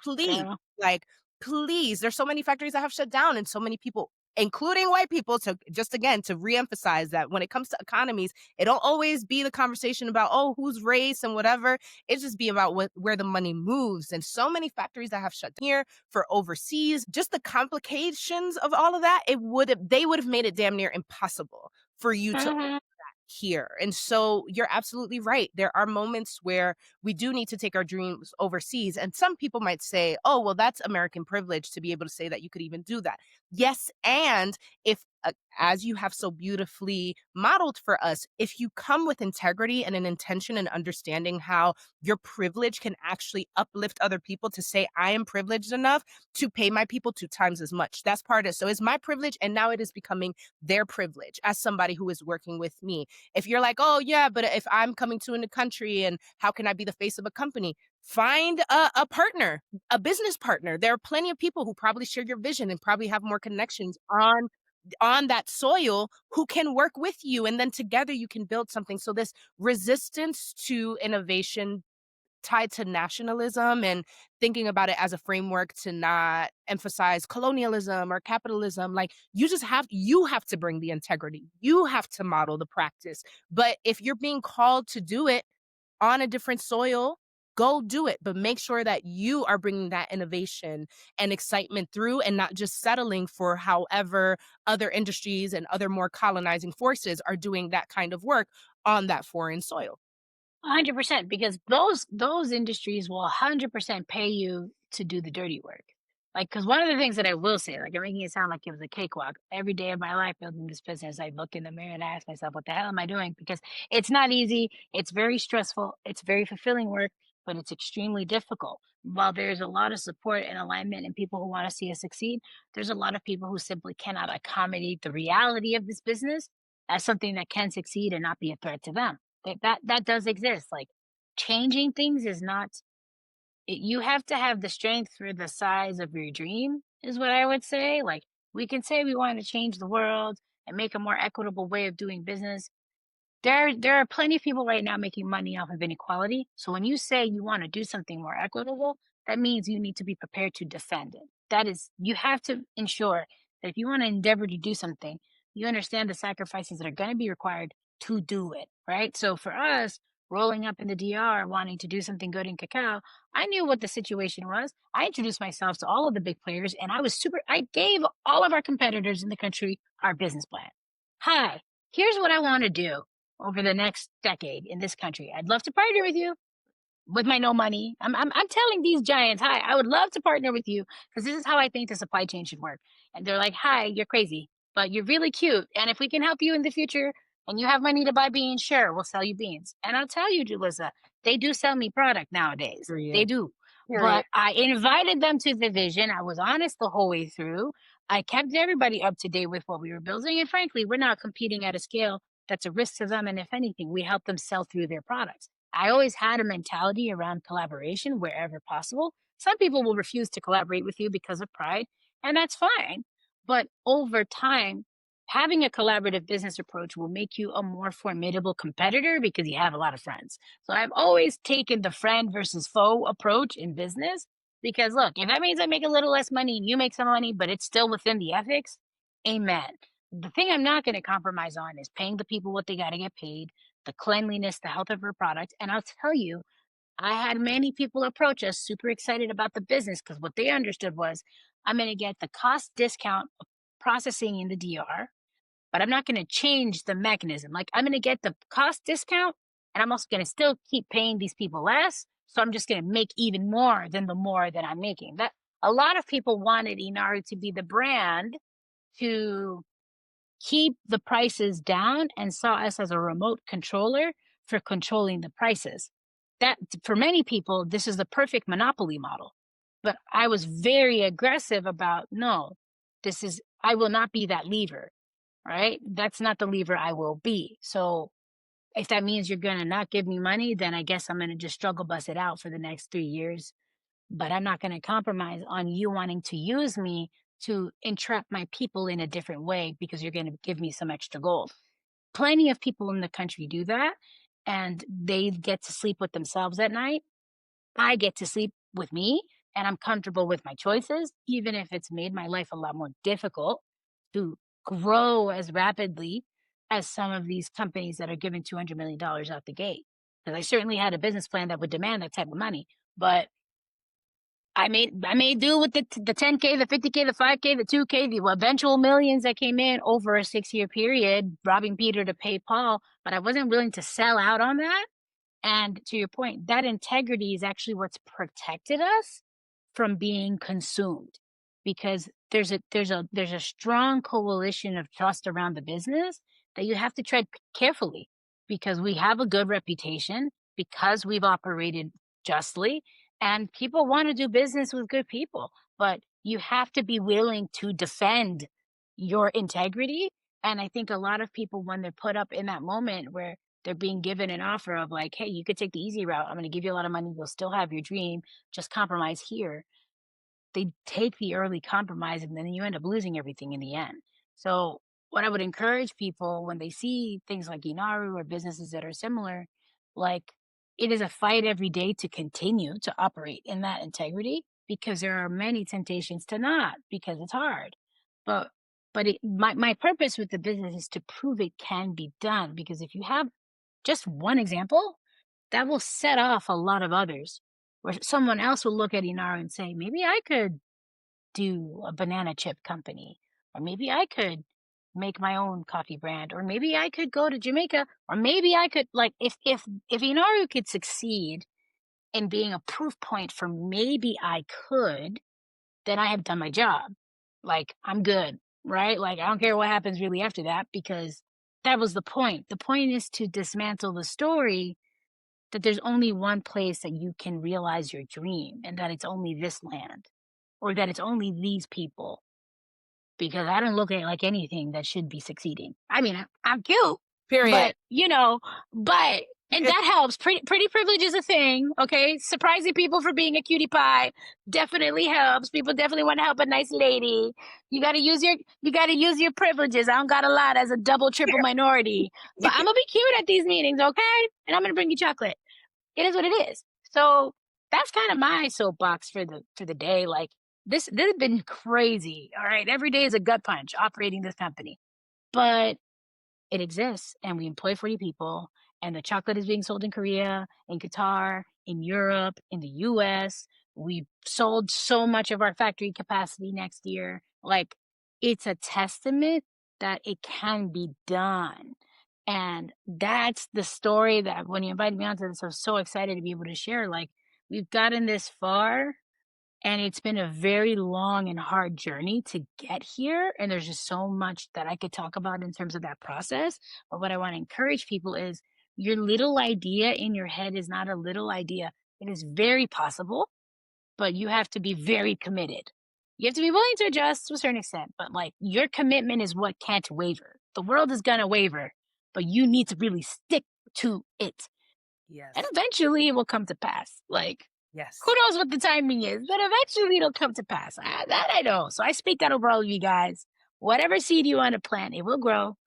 A: Please,
B: Girl.
A: like, please. There's so many factories that have shut down and so many people, including white people, to just again to reemphasize that when it comes to economies, it don't always be the conversation about oh who's race and whatever. It just be about where the money moves. And so many factories that have shut down here for overseas, just the complications of all of that, they would have made it damn near impossible for you to
B: Mhm.
A: here. And so you're absolutely right. There are moments where we do need to take our dreams overseas. And some people might say, oh, well, that's American privilege to be able to say that you could even do that. Yes. And if, as you have so beautifully modeled for us, if you come with integrity and an intention and understanding how your privilege can actually uplift other people to say, I am privileged enough to pay my people 2 times as much. That's part of it. So it's my privilege. And now it is becoming their privilege as somebody who is working with me. If you're like, oh, yeah, but if I'm coming to a new country and how can I be the face of a company? Find a partner, a business partner. There are plenty of people who probably share your vision and probably have more connections on that soil who can work with you. And then together you can build something. So this resistance to innovation tied to nationalism and thinking about it as a framework to not emphasize colonialism or capitalism, like you have to bring the integrity, you have to model the practice. But if you're being called to do it on a different soil, go do it, but make sure that you are bringing that innovation and excitement through and not just settling for however other industries and other more colonizing forces are doing that kind of work on that foreign soil.
B: 100%, because those industries will 100% pay you to do the dirty work. Like, because one of the things that I will say, like, I'm making it sound like it was a cakewalk. Every day of my life building this business, I look in the mirror and I ask myself, what the hell am I doing? Because it's not easy. It's very stressful. It's very fulfilling work, but it's extremely difficult. While there's a lot of support and alignment and people who want to see us succeed, there's a lot of people who simply cannot accommodate the reality of this business as something that can succeed and not be a threat to them. That does exist. Like, changing things is not you have to have the strength for the size of your dream, is what I would say. Like, we can say we want to change the world and make a more equitable way of doing business. There are plenty of people right now making money off of inequality. So when you say you want to do something more equitable, that means you need to be prepared to defend it. That is, you have to ensure that if you want to endeavor to do something, you understand the sacrifices that are going to be required to do it, right? So for us, rolling up in the DR, wanting to do something good in Cacao, I knew what the situation was. I introduced myself to all of the big players, and I gave all of our competitors in the country our business plan. Hi, here's what I want to do over the next decade in this country. I'd love to partner with you with my no money. I'm telling these giants, hi, I would love to partner with you because this is how I think the supply chain should work. And they're like, hi, you're crazy, but you're really cute. And if we can help you in the future and you have money to buy beans, sure, we'll sell you beans. And I'll tell you, Julissa, they do sell me product nowadays. They
A: Period.
B: do.
A: Period.
B: But I invited them to the vision. I was honest the whole way through. I kept everybody up to date with what we were building. And frankly, we're not competing at a scale that's a risk to them. And if anything, we help them sell through their products. I always had a mentality around collaboration wherever possible. Some people will refuse to collaborate with you because of pride, and that's fine. But over time, having a collaborative business approach will make you a more formidable competitor because you have a lot of friends. So I've always taken the friend versus foe approach in business because look, if that means I make a little less money and you make some money, but it's still within the ethics, amen. The thing I'm not going to compromise on is paying the people what they got to get paid, the cleanliness, the health of her product. And I'll tell you, I had many people approach us super excited about the business because what they understood was I'm going to get the cost discount of processing in the DR, but I'm not going to change the mechanism. Like, I'm going to get the cost discount and I'm also going to still keep paying these people less. So I'm just going to make even more than the more that I'm making. That a lot of people wanted Inaru to be the brand to keep the prices down and saw us as a remote controller for controlling the prices. That for many people, this is the perfect monopoly model. But I was very aggressive about, no, I will not be that lever, right? That's not the lever I will be. So if that means you're going to not give me money, then I guess I'm going to just struggle bust it out for the next 3 years. But I'm not going to compromise on you wanting to use me to entrap my people in a different way because you're going to give me some extra gold. Plenty of people in the country do that, and they get to sleep with themselves at night. I get to sleep with me, and I'm comfortable with my choices, even if it's made my life a lot more difficult to grow as rapidly as some of these companies that are giving $200 million out the gate. Because I certainly had a business plan that would demand that type of money, but I made do with the 10K, the 50K, the 5K, the 2K, the eventual millions that came in over a 6-year period, robbing Peter to pay Paul. But I wasn't willing to sell out on that. And to your point, that integrity is actually what's protected us from being consumed, because there's a strong coalition of trust around the business that you have to tread carefully, because we have a good reputation, because we've operated justly, and people want to do business with good people, but you have to be willing to defend your integrity. And I think a lot of people, when they're put up in that moment where they're being given an offer of like, hey, you could take the easy route, I'm going to give you a lot of money, you'll still have your dream, just compromise here, they take the early compromise and then you end up losing everything in the end. So, what I would encourage people when they see things like Inaru or businesses that are similar, like, it is a fight every day to continue to operate in that integrity, because there are many temptations to not, because it's hard. But my purpose with the business is to prove it can be done, because if you have just one example, that will set off a lot of others, where someone else will look at Inara and say, maybe I could do a banana chip company, or maybe I could make my own coffee brand, or maybe I could go to Jamaica, or maybe I could, like, if Inaru could succeed in being a proof point for maybe I could, then I have done my job. Like, I'm good, right? Like, I don't care what happens really after that, because that was the point. The point is to dismantle the story that there's only one place that you can realize your dream, and that it's only this land, or that it's only these people, because I don't look at it like anything that should be succeeding. I mean, I'm cute,
A: Period.
B: but and that helps. Pretty privilege is a thing, okay? Surprising people for being a cutie pie definitely helps. People definitely want to help a nice lady. You gotta use your privileges. I don't got a lot as a double, triple minority, but I'm gonna be cute at these meetings, okay? And I'm gonna bring you chocolate. It is what it is. So that's kind of my soapbox for the day. Like, this has been crazy. All right, every day is a gut punch operating this company, but it exists, and we employ 40 people, and the chocolate is being sold in Korea, in Qatar, in Europe, in the US. We sold so much of our factory capacity next year. Like, it's a testament that it can be done. And that's the story that when you invited me onto this, I was so excited to be able to share. Like, we've gotten this far, and it's been a very long and hard journey to get here. And there's just so much that I could talk about in terms of that process. But what I want to encourage people is, your little idea in your head is not a little idea. It is very possible, but you have to be very committed. You have to be willing to adjust to a certain extent, but like, your commitment is what can't waver. The world is going to waver, but you need to really stick to it.
A: Yes.
B: And eventually it will come to pass. Like,
A: Yes.
B: who knows what the timing is, but eventually it'll come to pass. That I know. So I speak that over all of you guys. Whatever seed you want to plant, it will grow,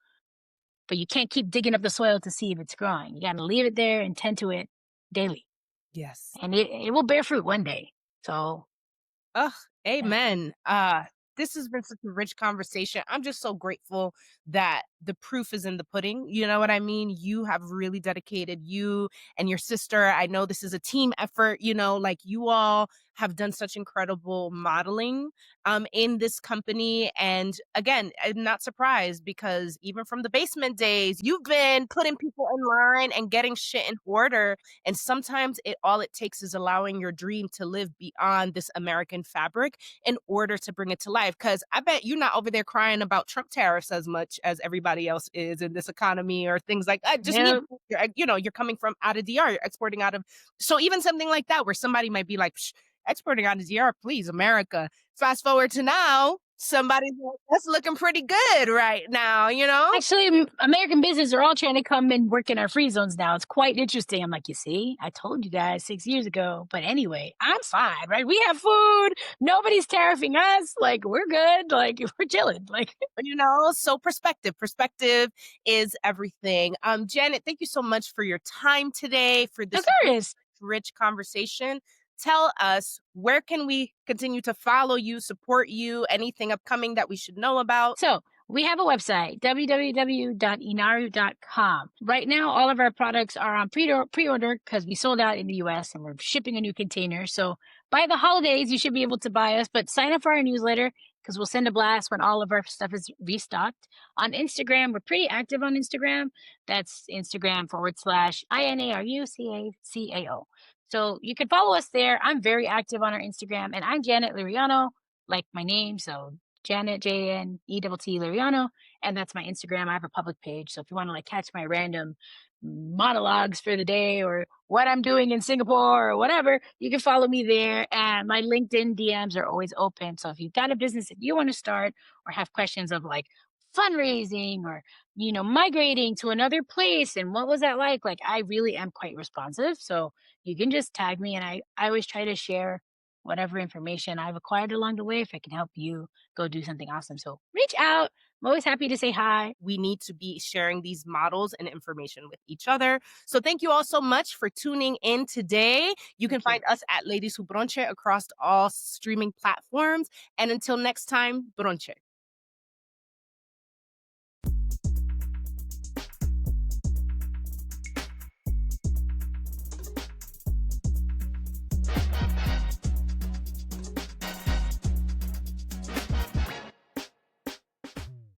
B: but you can't keep digging up the soil to see if it's growing. You got to leave it there and tend to it daily.
A: Yes.
B: And it will bear fruit one day. So,
A: Ugh, amen. This has been such a rich conversation. I'm just so grateful that the proof is in the pudding. You know what I mean? You have really dedicated, you and your sister. I know this is a team effort, like, you all have done such incredible modeling in this company. And again, I'm not surprised, because even from the basement days, you've been putting people in line and getting shit in order. And sometimes all it takes is allowing your dream to live beyond this American fabric in order to bring it to life. Because I bet you're not over there crying about Trump tariffs as much as everybody else is in this economy, or things like that. Just
B: Nope.
A: you're coming from out of DR, you're exporting out of. So even something like that, where somebody might be like, exporting out of DR, please, America. Fast forward to now, somebody's like, that's looking pretty good right now, you know?
B: Actually, American businesses are all trying to come and work in our free zones now. It's quite interesting. I'm like, you see, I told you guys 6 years ago. But anyway, I'm fine, right? We have food. Nobody's tariffing us. Like, we're good. Like, we're chilling. Like,
A: So perspective is everything. Janett, thank you so much for your time today, for
B: of
A: this
B: course.
A: rich conversation. Tell us, where can we continue to follow you, support you, anything upcoming that we should know about?
B: So we have a website, www.inaru.com. Right now, all of our products are on pre-order because we sold out in the US and we're shipping a new container. So by the holidays, you should be able to buy us, but sign up for our newsletter because we'll send a blast when all of our stuff is restocked. On Instagram, we're pretty active on Instagram. That's Instagram/INARUCACAO. So you can follow us there. I'm very active on our Instagram, and I'm Janett Liriano, like my name. So Janett, Janett Liriano, and that's my Instagram. I have a public page. So if you want to like catch my random monologues for the day or what I'm doing in Singapore or whatever, you can follow me there. And my LinkedIn DMs are always open. So if you've got a business that you want to start or have questions of like fundraising or migrating to another place and what was that like I really am quite responsive. So you can just tag me, and I always try to share whatever information I've acquired along the way if I can help you go do something awesome. So reach out. I'm always happy to say hi.
A: We need to be sharing these models and information with each other. So thank you all so much for tuning in today. You can find us at Ladies Who Brunch across all streaming platforms. And until next time, brunch.